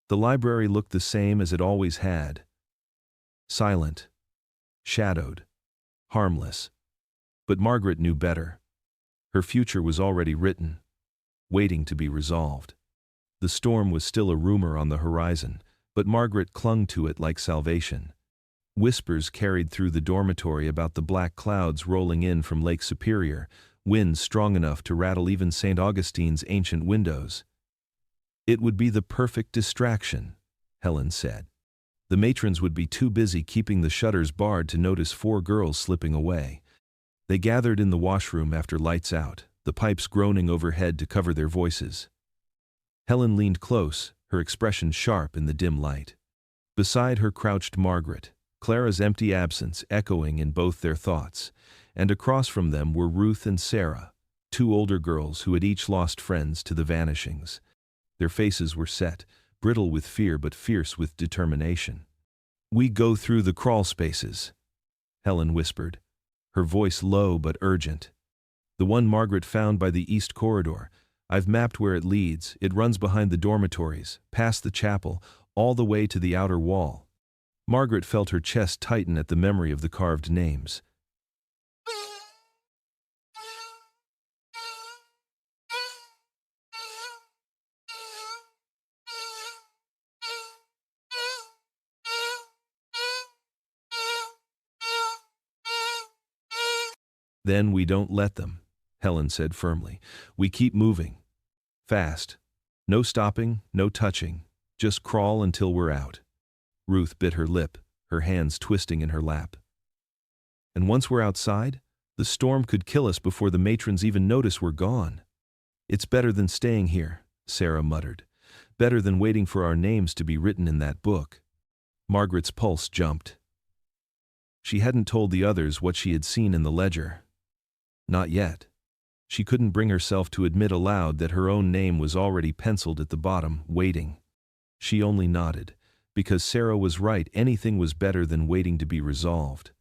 the library looked the same as it always had. Silent, shadowed, harmless. But Margaret knew better. Her future was already written, waiting to be resolved. The storm was still a rumor on the horizon, but Margaret clung to it like salvation. Whispers carried through the dormitory about the black clouds rolling in from Lake Superior, winds strong enough to rattle even St. Augustine's ancient windows. It would be the perfect distraction, Helen said. The matrons would be too busy keeping the shutters barred to notice 4 girls slipping away. They gathered in the washroom after lights out, the pipes groaning overhead to cover their voices. Helen leaned close, her expression sharp in the dim light. Beside her crouched Margaret, Clara's empty absence echoing in both their thoughts, and across from them were Ruth and Sarah, 2 older girls who had each lost friends to the vanishings. Their faces were set, brittle with fear but fierce with determination. "We go through the crawl spaces," Helen whispered, her voice low but urgent. "The one Margaret found by the east corridor. I've mapped where it leads. It runs behind the dormitories, past the chapel, all the way to the outer wall." Margaret felt her chest tighten at the memory of the carved names. "Then we don't let them," Helen said firmly. "We keep moving. Fast. No stopping, no touching. Just crawl until we're out." Ruth bit her lip, her hands twisting in her lap. "And once we're outside, the storm could kill us before the matrons even notice we're gone." "It's better than staying here," Sarah muttered. "Better than waiting for our names to be written in that book." Margaret's pulse jumped. She hadn't told the others what she had seen in the ledger. Not yet. She couldn't bring herself to admit aloud that her own name was already penciled at the bottom, waiting. She only nodded, because Sarah was right, anything was better than waiting to be resolved.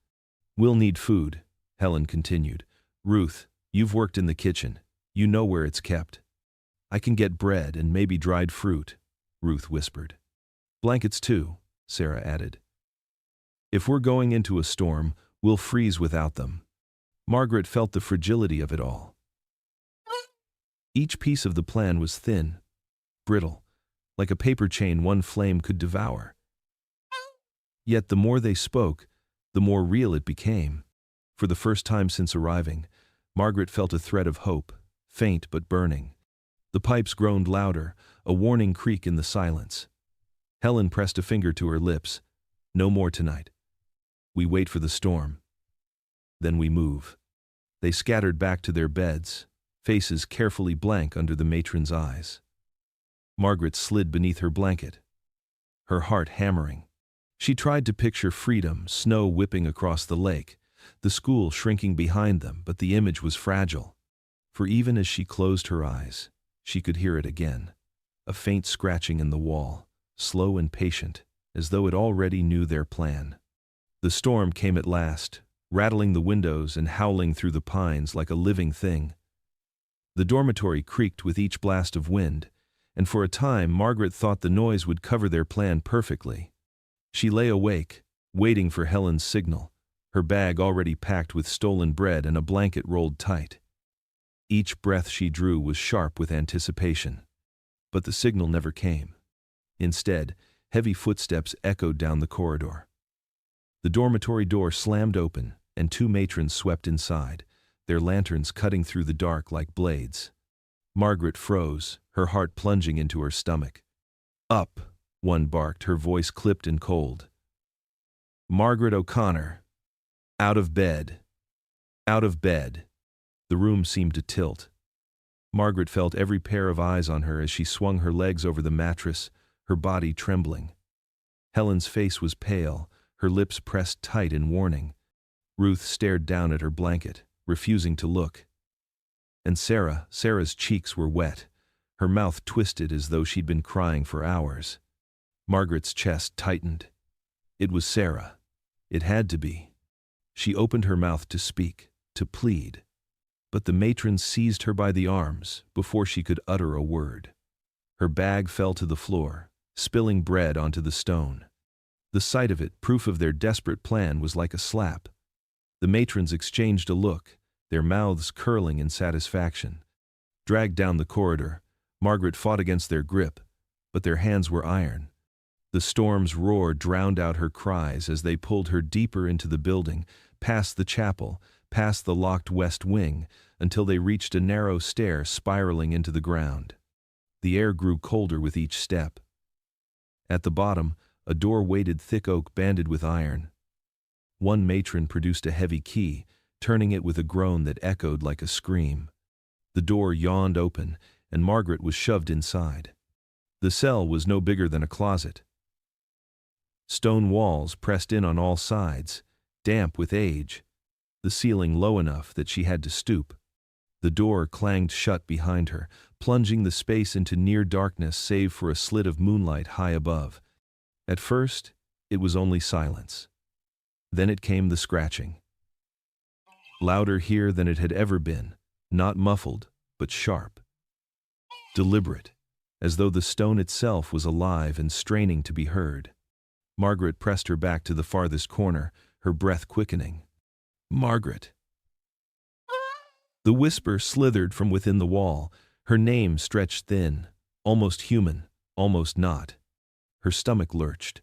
"We'll need food," Helen continued. "Ruth, you've worked in the kitchen. You know where it's kept. I can get bread and maybe dried fruit, Ruth whispered. Blankets too, Sarah added. If we're going into a storm, we'll freeze without them. Margaret felt the fragility of it all. Each piece of the plan was thin, brittle, like a paper chain one flame could devour. Yet the more they spoke, the more real it became. For the first time since arriving, Margaret felt a thread of hope, faint but burning. The pipes groaned louder, a warning creak in the silence. Helen pressed a finger to her lips. No more tonight. We wait for the storm. Then we move. They scattered back to their beds, faces carefully blank under the matron's eyes. Margaret slid beneath her blanket, her heart hammering. She tried to picture freedom, snow whipping across the lake, the school shrinking behind them, but the image was fragile. For even as she closed her eyes, she could hear it again, a faint scratching in the wall, slow and patient, as though it already knew their plan. The storm came at last, rattling the windows and howling through the pines like a living thing. The dormitory creaked with each blast of wind, and for a time Margaret thought the noise would cover their plan perfectly. She lay awake, waiting for Helen's signal, her bag already packed with stolen bread and a blanket rolled tight. Each breath she drew was sharp with anticipation. But the signal never came. Instead, heavy footsteps echoed down the corridor. The dormitory door slammed open, and two matrons swept inside, their lanterns cutting through the dark like blades. Margaret froze, her heart plunging into her stomach. Up, one barked, her voice clipped and cold. Margaret O'Connor. Out of bed. Out of bed. The room seemed to tilt. Margaret felt every pair of eyes on her as she swung her legs over the mattress, her body trembling. Helen's face was pale, her lips pressed tight in warning. Ruth stared down at her blanket, refusing to look. And Sarah's cheeks were wet, her mouth twisted as though she'd been crying for hours. Margaret's chest tightened. It was Sarah. It had to be. She opened her mouth to speak, to plead. But the matron seized her by the arms before she could utter a word. Her bag fell to the floor, spilling bread onto the stone. The sight of it, proof of their desperate plan, was like a slap. The matrons exchanged a look, their mouths curling in satisfaction. Dragged down the corridor, Margaret fought against their grip, but their hands were iron. The storm's roar drowned out her cries as they pulled her deeper into the building, past the chapel, past the locked west wing, until they reached a narrow stair spiraling into the ground. The air grew colder with each step. At the bottom, a door weighted thick oak banded with iron. One matron produced a heavy key, turning it with a groan that echoed like a scream. The door yawned open, and Margaret was shoved inside. The cell was no bigger than a closet. Stone walls pressed in on all sides, damp with age, the ceiling low enough that she had to stoop. The door clanged shut behind her, plunging the space into near darkness save for a slit of moonlight high above. At first, it was only silence. Then it came the scratching. Louder here than it had ever been, not muffled, but sharp. Deliberate, as though the stone itself was alive and straining to be heard. Margaret pressed her back to the farthest corner, her breath quickening. Margaret. The whisper slithered from within the wall, her name stretched thin, almost human, almost not. Her stomach lurched.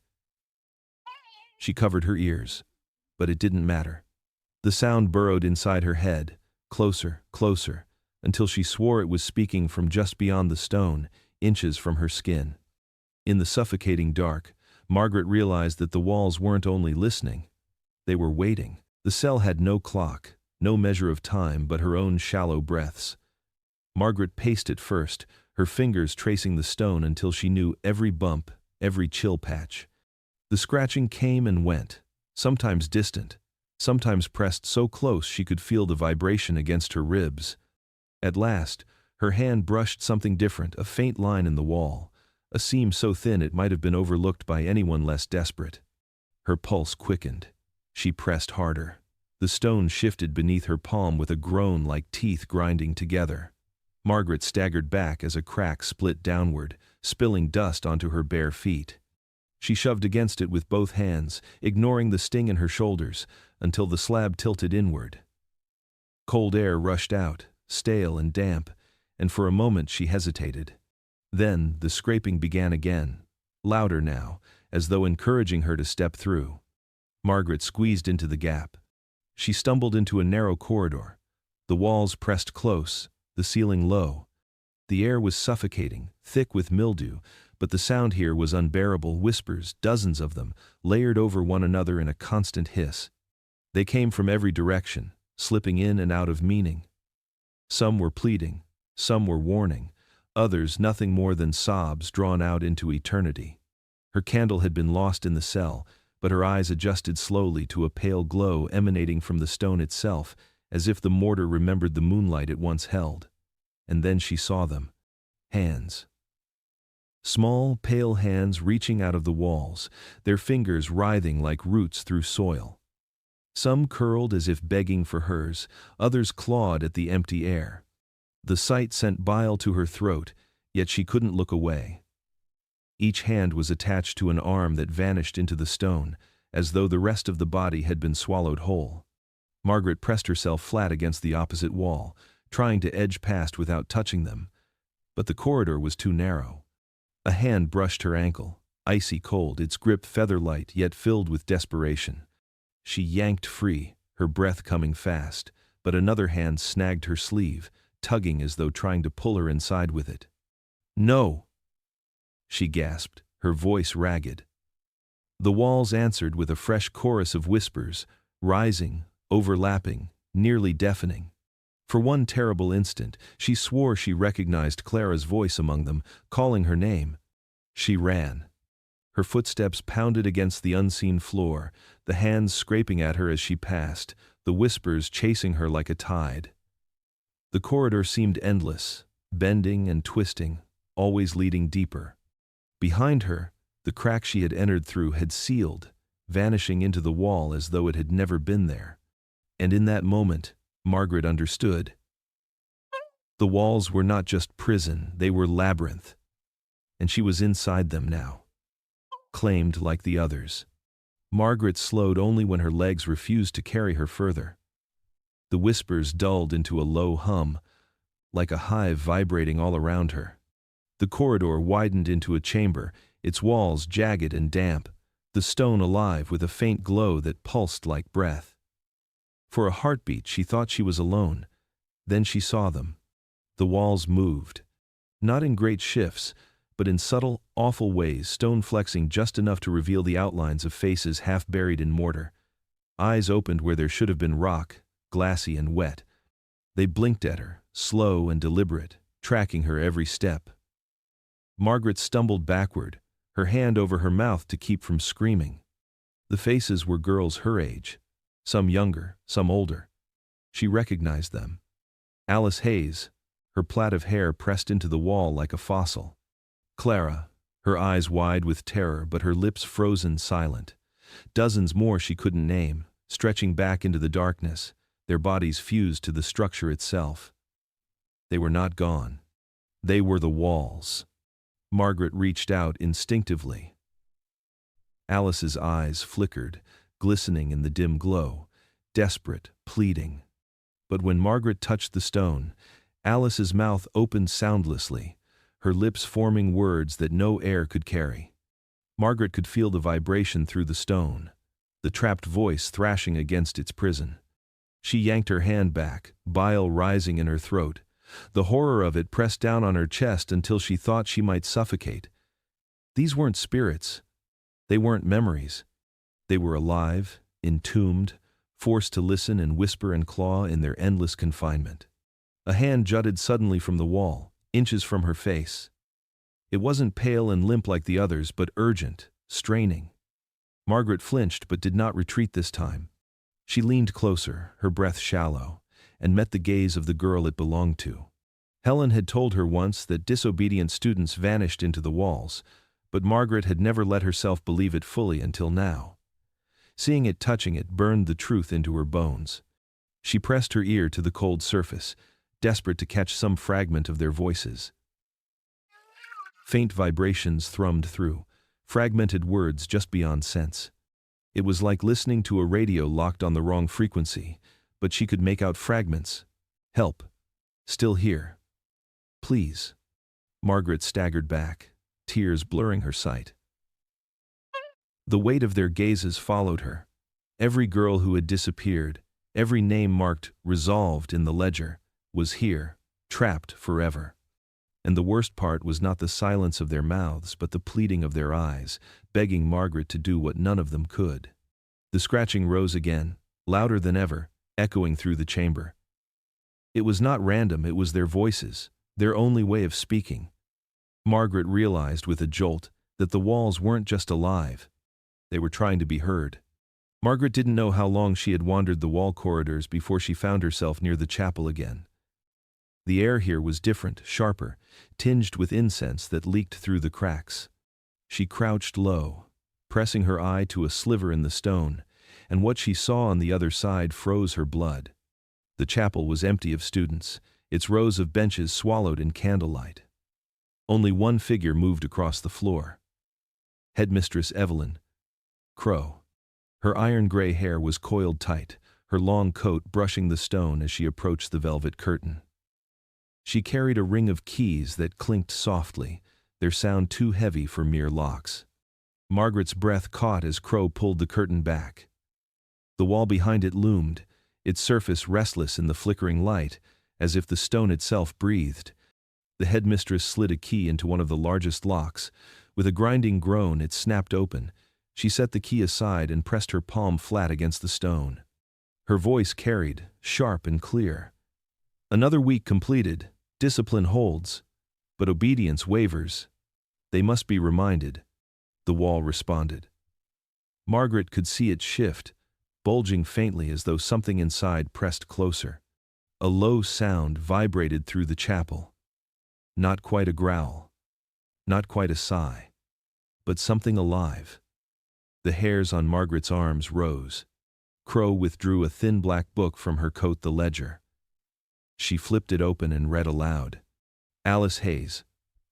She covered her ears, but it didn't matter. The sound burrowed inside her head, closer, closer, until she swore it was speaking from just beyond the stone, inches from her skin. In the suffocating dark, Margaret realized that the walls weren't only listening, they were waiting. The cell had no clock, no measure of time but her own shallow breaths. Margaret paced it first, her fingers tracing the stone until she knew every bump, every chill patch. The scratching came and went, sometimes distant, sometimes pressed so close she could feel the vibration against her ribs. At last, her hand brushed something different, a faint line in the wall, a seam so thin it might have been overlooked by anyone less desperate. Her pulse quickened. She pressed harder. The stone shifted beneath her palm with a groan like teeth grinding together. Margaret staggered back as a crack split downward, spilling dust onto her bare feet. She shoved against it with both hands, ignoring the sting in her shoulders, until the slab tilted inward. Cold air rushed out, stale and damp, and for a moment she hesitated. Then the scraping began again, louder now, as though encouraging her to step through. Margaret squeezed into the gap. She stumbled into a narrow corridor. The walls pressed close, the ceiling low. The air was suffocating, thick with mildew, but the sound here was unbearable. Whispers, dozens of them, layered over one another in a constant hiss. They came from every direction, slipping in and out of meaning. Some were pleading, some were warning, others nothing more than sobs drawn out into eternity. Her candle had been lost in the cell, but her eyes adjusted slowly to a pale glow emanating from the stone itself, as if the mortar remembered the moonlight it once held. And then she saw them. Hands. Small, pale hands reaching out of the walls, their fingers writhing like roots through soil. Some curled as if begging for hers, others clawed at the empty air. The sight sent bile to her throat, yet she couldn't look away. Each hand was attached to an arm that vanished into the stone, as though the rest of the body had been swallowed whole. Margaret pressed herself flat against the opposite wall, trying to edge past without touching them. But the corridor was too narrow. A hand brushed her ankle, icy cold, its grip feather-light yet filled with desperation. She yanked free, her breath coming fast, but another hand snagged her sleeve, tugging as though trying to pull her inside with it. "No!" she gasped, her voice ragged. The walls answered with a fresh chorus of whispers, rising, overlapping, nearly deafening. For one terrible instant, she swore she recognized Clara's voice among them, calling her name. She ran. Her footsteps pounded against the unseen floor, the hands scraping at her as she passed, the whispers chasing her like a tide. The corridor seemed endless, bending and twisting, always leading deeper. Behind her, the crack she had entered through had sealed, vanishing into the wall as though it had never been there. And in that moment, Margaret understood. The walls were not just prison, they were labyrinth. And she was inside them now. Claimed like the others. Margaret slowed only when her legs refused to carry her further. The whispers dulled into a low hum, like a hive vibrating all around her. The corridor widened into a chamber, its walls jagged and damp, the stone alive with a faint glow that pulsed like breath. For a heartbeat she thought she was alone. Then she saw them. The walls moved. Not in great shifts, but in subtle, awful ways, stone flexing just enough to reveal the outlines of faces half buried in mortar. Eyes opened where there should have been rock, glassy and wet. They blinked at her, slow and deliberate, tracking her every step. Margaret stumbled backward, her hand over her mouth to keep from screaming. The faces were girls her age. Some younger, some older. She recognized them. Alice Hayes, her plait of hair pressed into the wall like a fossil. Clara, her eyes wide with terror but her lips frozen silent. Dozens more she couldn't name, stretching back into the darkness, their bodies fused to the structure itself. They were not gone. They were the walls. Margaret reached out instinctively. Alice's eyes flickered, glistening in the dim glow, desperate, pleading. But when Margaret touched the stone, Alice's mouth opened soundlessly, her lips forming words that no air could carry. Margaret could feel the vibration through the stone, the trapped voice thrashing against its prison. She yanked her hand back, bile rising in her throat. The horror of it pressed down on her chest until she thought she might suffocate. These weren't spirits. They weren't memories. They were alive, entombed, forced to listen and whisper and claw in their endless confinement. A hand jutted suddenly from the wall, inches from her face. It wasn't pale and limp like the others, but urgent, straining. Margaret flinched but did not retreat this time. She leaned closer, her breath shallow, and met the gaze of the girl it belonged to. Helen had told her once that disobedient students vanished into the walls, but Margaret had never let herself believe it fully until now. Seeing it, touching it, burned the truth into her bones. She pressed her ear to the cold surface, desperate to catch some fragment of their voices. Faint vibrations thrummed through, fragmented words just beyond sense. It was like listening to a radio locked on the wrong frequency, but she could make out fragments. Help. Still here. Please. Margaret staggered back, tears blurring her sight. The weight of their gazes followed her. Every girl who had disappeared, every name marked "resolved" in the ledger, was here, trapped forever. And the worst part was not the silence of their mouths but the pleading of their eyes, begging Margaret to do what none of them could. The scratching rose again, louder than ever, echoing through the chamber. It was not random, it was their voices, their only way of speaking. Margaret realized with a jolt that the walls weren't just alive. They were trying to be heard. Margaret didn't know how long she had wandered the wall corridors before she found herself near the chapel again. The air here was different, sharper, tinged with incense that leaked through the cracks. She crouched low, pressing her eye to a sliver in the stone, and what she saw on the other side froze her blood. The chapel was empty of students, its rows of benches swallowed in candlelight. Only one figure moved across the floor. Headmistress Evelyn Crowe. Her iron-gray hair was coiled tight, her long coat brushing the stone as she approached the velvet curtain. She carried a ring of keys that clinked softly, their sound too heavy for mere locks. Margaret's breath caught as Crowe pulled the curtain back. The wall behind it loomed, its surface restless in the flickering light, as if the stone itself breathed. The headmistress slid a key into one of the largest locks. With a grinding groan, it snapped open. She set the key aside and pressed her palm flat against the stone. Her voice carried, sharp and clear. Another week completed. Discipline holds, but obedience wavers. They must be reminded. The wall responded. Margaret could see it shift, bulging faintly as though something inside pressed closer. A low sound vibrated through the chapel. Not quite a growl, not quite a sigh, but something alive. The hairs on Margaret's arms rose. Crowe withdrew a thin black book from her coat, the ledger. She flipped it open and read aloud. Alice Hayes,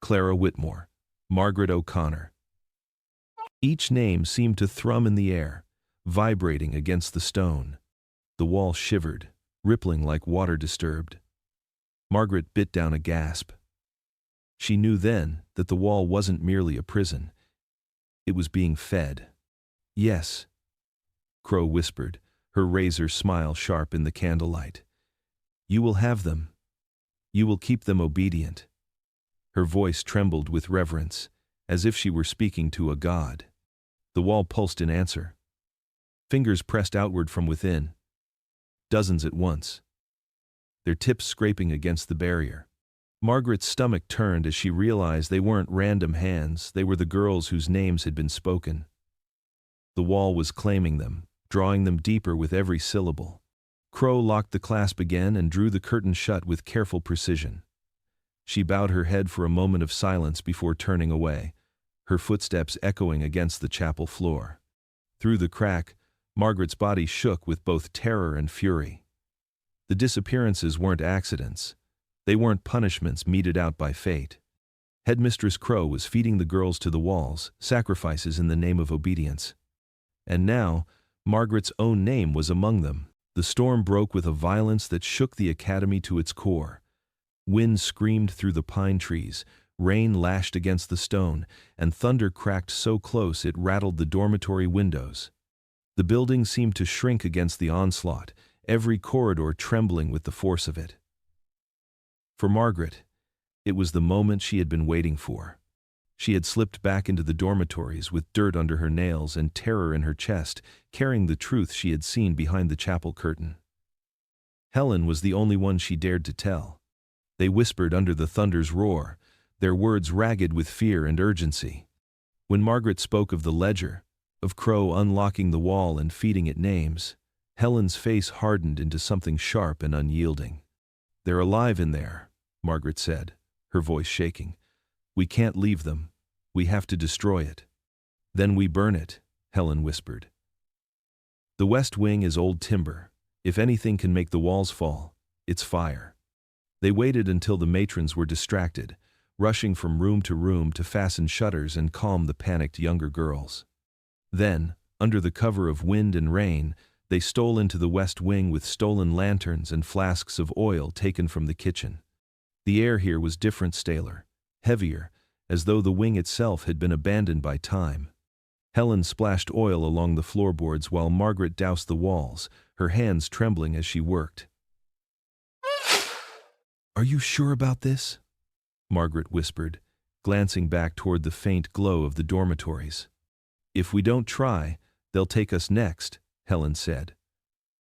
Clara Whitmore, Margaret O'Connor. Each name seemed to thrum in the air, vibrating against the stone. The wall shivered, rippling like water disturbed. Margaret bit down a gasp. She knew then that the wall wasn't merely a prison. It was being fed. Yes, Crowe whispered, her razor smile sharp in the candlelight. You will have them. You will keep them obedient. Her voice trembled with reverence, as if she were speaking to a god. The wall pulsed in answer. Fingers pressed outward from within. Dozens at once. Their tips scraping against the barrier. Margaret's stomach turned as she realized they weren't random hands, they were the girls whose names had been spoken. The wall was claiming them, drawing them deeper with every syllable. Crowe locked the clasp again and drew the curtain shut with careful precision. She bowed her head for a moment of silence before turning away, her footsteps echoing against the chapel floor. Through the crack, Margaret's body shook with both terror and fury. The disappearances weren't accidents. They weren't punishments meted out by fate. Headmistress Crowe was feeding the girls to the walls, sacrifices in the name of obedience. And now, Margaret's own name was among them. The storm broke with a violence that shook the academy to its core. Wind screamed through the pine trees, rain lashed against the stone, and thunder cracked so close it rattled the dormitory windows. The building seemed to shrink against the onslaught, every corridor trembling with the force of it. For Margaret, it was the moment she had been waiting for. She had slipped back into the dormitories with dirt under her nails and terror in her chest, carrying the truth she had seen behind the chapel curtain. Helen was the only one she dared to tell. They whispered under the thunder's roar, their words ragged with fear and urgency. When Margaret spoke of the ledger, of Crowe unlocking the wall and feeding it names, Helen's face hardened into something sharp and unyielding. "They're alive in there," Margaret said, her voice shaking. "We can't leave them. We have to destroy it." "Then we burn it," Helen whispered. "The west wing is old timber. If anything can make the walls fall, it's fire." They waited until the matrons were distracted, rushing from room to fasten shutters and calm the panicked younger girls. Then, under the cover of wind and rain, they stole into the west wing with stolen lanterns and flasks of oil taken from the kitchen. The air here was different, staler, heavier, as though the wing itself had been abandoned by time. Helen splashed oil along the floorboards while Margaret doused the walls, her hands trembling as she worked. "Are you sure about this?" Margaret whispered, glancing back toward the faint glow of the dormitories. "If we don't try, they'll take us next," Helen said.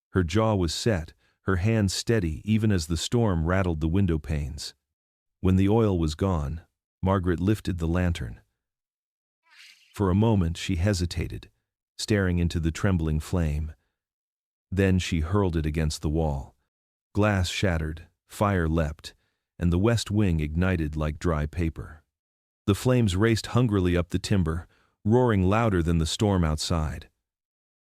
Her jaw was set, her hands steady even as the storm rattled the window panes. When the oil was gone, Margaret lifted the lantern. For a moment she hesitated, staring into the trembling flame. Then she hurled it against the wall. Glass shattered, fire leapt, and the west wing ignited like dry paper. The flames raced hungrily up the timber, roaring louder than the storm outside.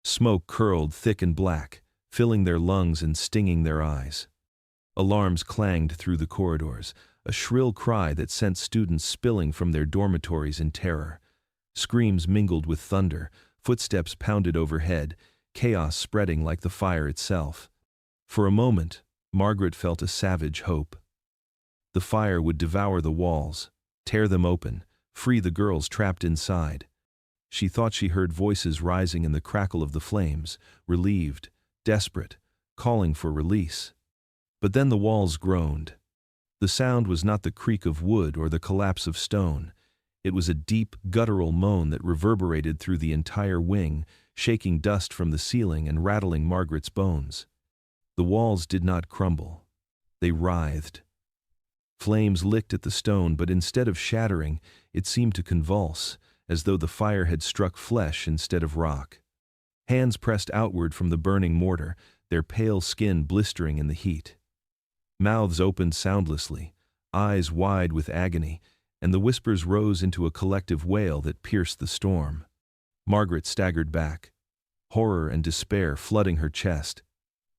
Smoke curled thick and black, filling their lungs and stinging their eyes. Alarms clanged through the corridors, a shrill cry that sent students spilling from their dormitories in terror. Screams mingled with thunder, footsteps pounded overhead, chaos spreading like the fire itself. For a moment, Margaret felt a savage hope. The fire would devour the walls, tear them open, free the girls trapped inside. She thought she heard voices rising in the crackle of the flames, relieved, desperate, calling for release. But then the walls groaned. The sound was not the creak of wood or the collapse of stone. It was a deep, guttural moan that reverberated through the entire wing, shaking dust from the ceiling and rattling Margaret's bones. The walls did not crumble. They writhed. Flames licked at the stone, but instead of shattering, it seemed to convulse, as though the fire had struck flesh instead of rock. Hands pressed outward from the burning mortar, their pale skin blistering in the heat. Mouths opened soundlessly, eyes wide with agony, and the whispers rose into a collective wail that pierced the storm. Margaret staggered back, horror and despair flooding her chest.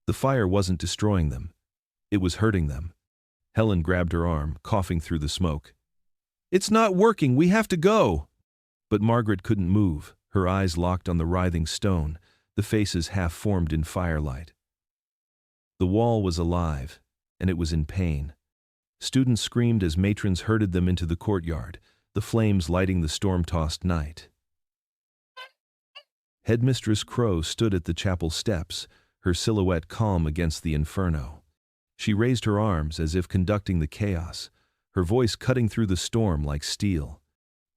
The fire wasn't destroying them. It was hurting them. Helen grabbed her arm, coughing through the smoke. "It's not working, we have to go!" But Margaret couldn't move, her eyes locked on the writhing stone, the faces half-formed in firelight. The wall was alive, and it was in pain. Students screamed as matrons herded them into the courtyard, the flames lighting the storm-tossed night. Headmistress Crowe stood at the chapel steps, her silhouette calm against the inferno. She raised her arms as if conducting the chaos, her voice cutting through the storm like steel.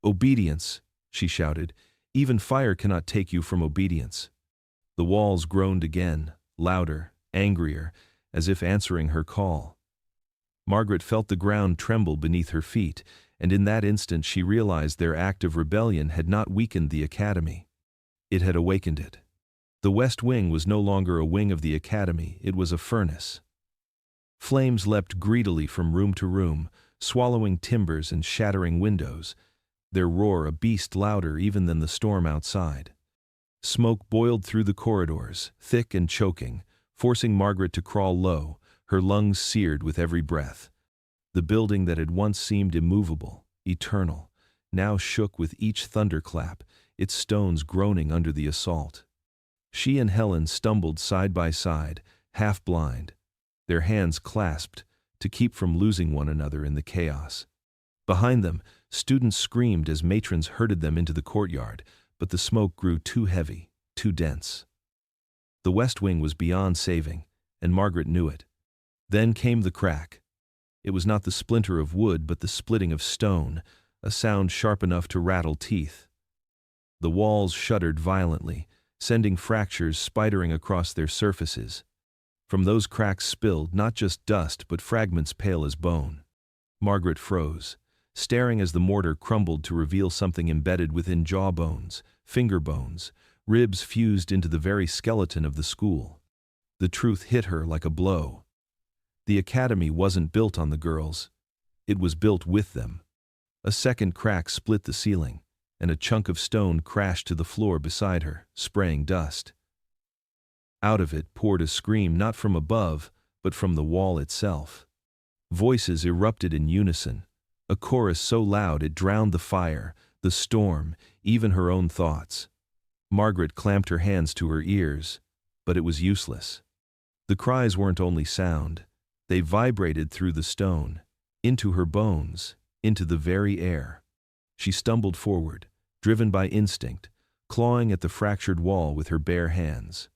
"Obedience," she shouted. "Even fire cannot take you from obedience." The walls groaned again, louder, angrier, as if answering her call. Margaret felt the ground tremble beneath her feet, and in that instant she realized their act of rebellion had not weakened the academy. It had awakened it. The west wing was no longer a wing of the academy, it was a furnace. Flames leapt greedily from room to room, swallowing timbers and shattering windows, their roar a beast louder even than the storm outside. Smoke boiled through the corridors, thick and choking, forcing Margaret to crawl low, her lungs seared with every breath. The building that had once seemed immovable, eternal, now shook with each thunderclap, its stones groaning under the assault. She and Helen stumbled side by side, half blind, their hands clasped to keep from losing one another in the chaos. Behind them, students screamed as matrons herded them into the courtyard, but the smoke grew too heavy, too dense. The west wing was beyond saving, and Margaret knew it. Then came the crack. It was not the splinter of wood but the splitting of stone, a sound sharp enough to rattle teeth. The walls shuddered violently, sending fractures spidering across their surfaces. From those cracks spilled not just dust but fragments pale as bone. Margaret froze, staring as the mortar crumbled to reveal something embedded within jawbones, finger bones, ribs fused into the very skeleton of the school. The truth hit her like a blow. The academy wasn't built on the girls. It was built with them. A second crack split the ceiling, and a chunk of stone crashed to the floor beside her, spraying dust. Out of it poured a scream not from above, but from the wall itself. Voices erupted in unison, a chorus so loud it drowned the fire, the storm, even her own thoughts. Margaret clamped her hands to her ears, but it was useless. The cries weren't only sound, they vibrated through the stone, into her bones, into the very air. She stumbled forward, driven by instinct, clawing at the fractured wall with her bare hands.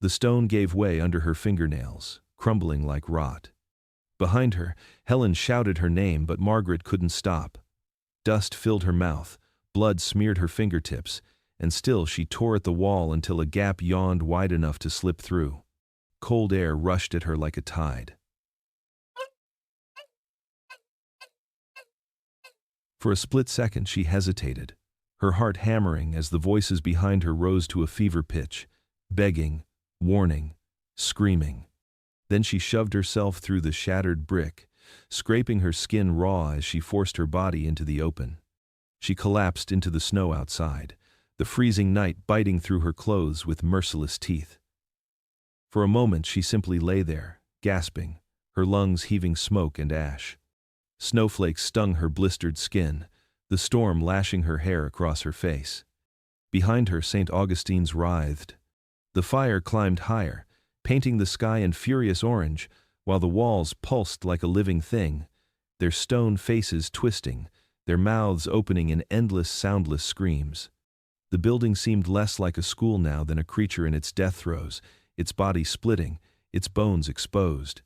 The stone gave way under her fingernails, crumbling like rot. Behind her, Helen shouted her name, but Margaret couldn't stop. Dust filled her mouth, blood smeared her fingertips, and still she tore at the wall until a gap yawned wide enough to slip through. Cold air rushed at her like a tide. For a split second she hesitated, her heart hammering as the voices behind her rose to a fever pitch, begging, warning, screaming. Then she shoved herself through the shattered brick, scraping her skin raw as she forced her body into the open. She collapsed into the snow outside, the freezing night biting through her clothes with merciless teeth. For a moment she simply lay there, gasping, her lungs heaving smoke and ash. Snowflakes stung her blistered skin, the storm lashing her hair across her face. Behind her, St. Augustine's writhed. The fire climbed higher, painting the sky in furious orange, while the walls pulsed like a living thing, their stone faces twisting, their mouths opening in endless soundless screams. The building seemed less like a school now than a creature in its death throes, its body splitting, its bones exposed.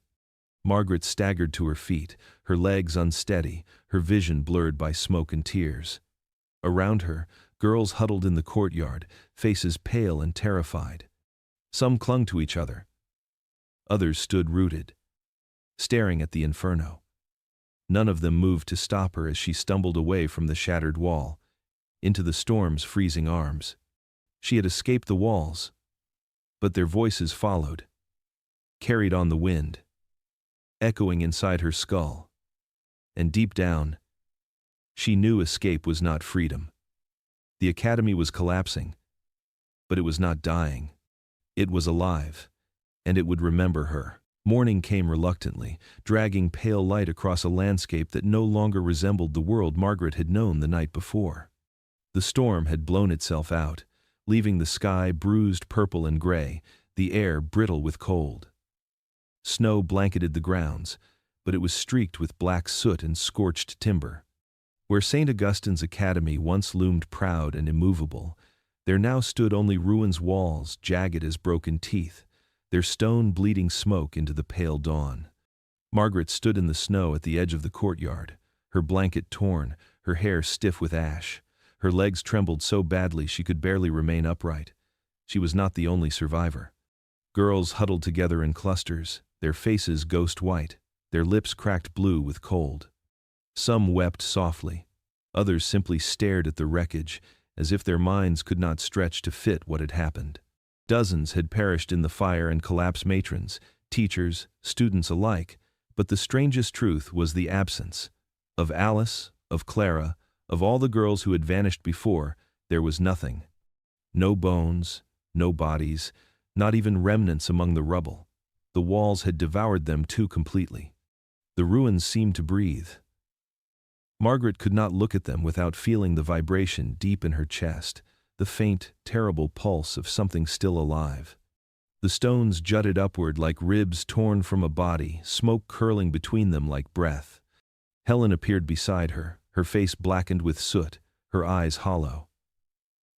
Margaret staggered to her feet, her legs unsteady, her vision blurred by smoke and tears. Around her, girls huddled in the courtyard, faces pale and terrified. Some clung to each other. Others stood rooted, staring at the inferno. None of them moved to stop her as she stumbled away from the shattered wall, into the storm's freezing arms. She had escaped the walls, but their voices followed, carried on the wind, echoing inside her skull. And deep down, she knew escape was not freedom. The academy was collapsing, but it was not dying. It was alive, and it would remember her. Morning came reluctantly, dragging pale light across a landscape that no longer resembled the world Margaret had known the night before. The storm had blown itself out, leaving the sky bruised purple and gray, the air brittle with cold. Snow blanketed the grounds, but it was streaked with black soot and scorched timber. Where St. Augustine's Academy once loomed proud and immovable, there now stood only ruins' walls jagged as broken teeth, their stone bleeding smoke into the pale dawn. Margaret stood in the snow at the edge of the courtyard, her blanket torn, her hair stiff with ash. Her legs trembled so badly she could barely remain upright. She was not the only survivor. Girls huddled together in clusters, their faces ghost white, their lips cracked blue with cold. Some wept softly. Others simply stared at the wreckage, as if their minds could not stretch to fit what had happened. Dozens had perished in the fire and collapse, matrons, teachers, students alike, but the strangest truth was the absence. Of Alice, of Clara, of all the girls who had vanished before, there was nothing. No bones, no bodies, not even remnants among the rubble. The walls had devoured them too completely. The ruins seemed to breathe. Margaret could not look at them without feeling the vibration deep in her chest, the faint, terrible pulse of something still alive. The stones jutted upward like ribs torn from a body, smoke curling between them like breath. Helen appeared beside her, her face blackened with soot, her eyes hollow.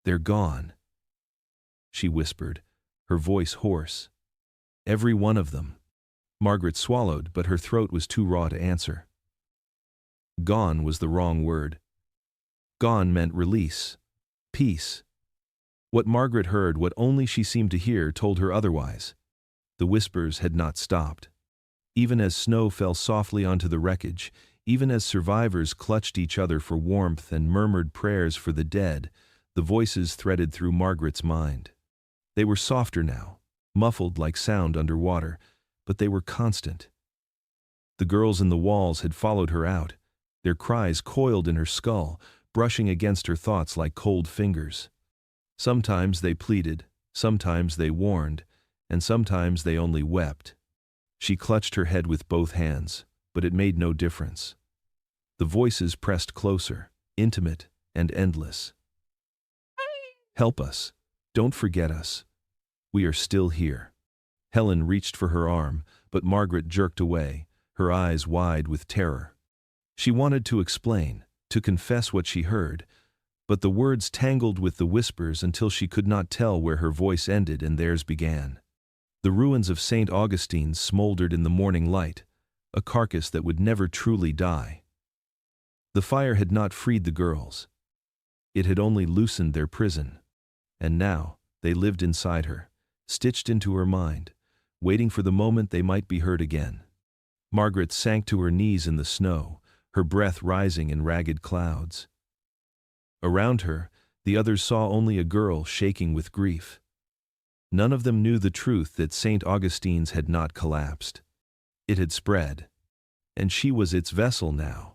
"They're gone," she whispered, her voice hoarse. "Every one of them." Margaret swallowed, but her throat was too raw to answer. Gone was the wrong word. Gone meant release, peace. What Margaret heard, what only she seemed to hear, told her otherwise. The whispers had not stopped. Even as snow fell softly onto the wreckage, even as survivors clutched each other for warmth and murmured prayers for the dead, the voices threaded through Margaret's mind. They were softer now, muffled like sound underwater, but they were constant. The girls in the walls had followed her out, their cries coiled in her skull, brushing against her thoughts like cold fingers. Sometimes they pleaded, sometimes they warned, and sometimes they only wept. She clutched her head with both hands, but it made no difference. The voices pressed closer, intimate and endless. "Help us. Don't forget us. We are still here." Helen reached for her arm, but Margaret jerked away, her eyes wide with terror. She wanted to explain, to confess what she heard, but the words tangled with the whispers until she could not tell where her voice ended and theirs began. The ruins of St. Augustine smoldered in the morning light, a carcass that would never truly die. The fire had not freed the girls. It had only loosened their prison. And now, they lived inside her, stitched into her mind, waiting for the moment they might be heard again. Margaret sank to her knees in the snow, her breath rising in ragged clouds. Around her, the others saw only a girl shaking with grief. None of them knew the truth that St. Augustine's had not collapsed. It had spread, and she was its vessel now.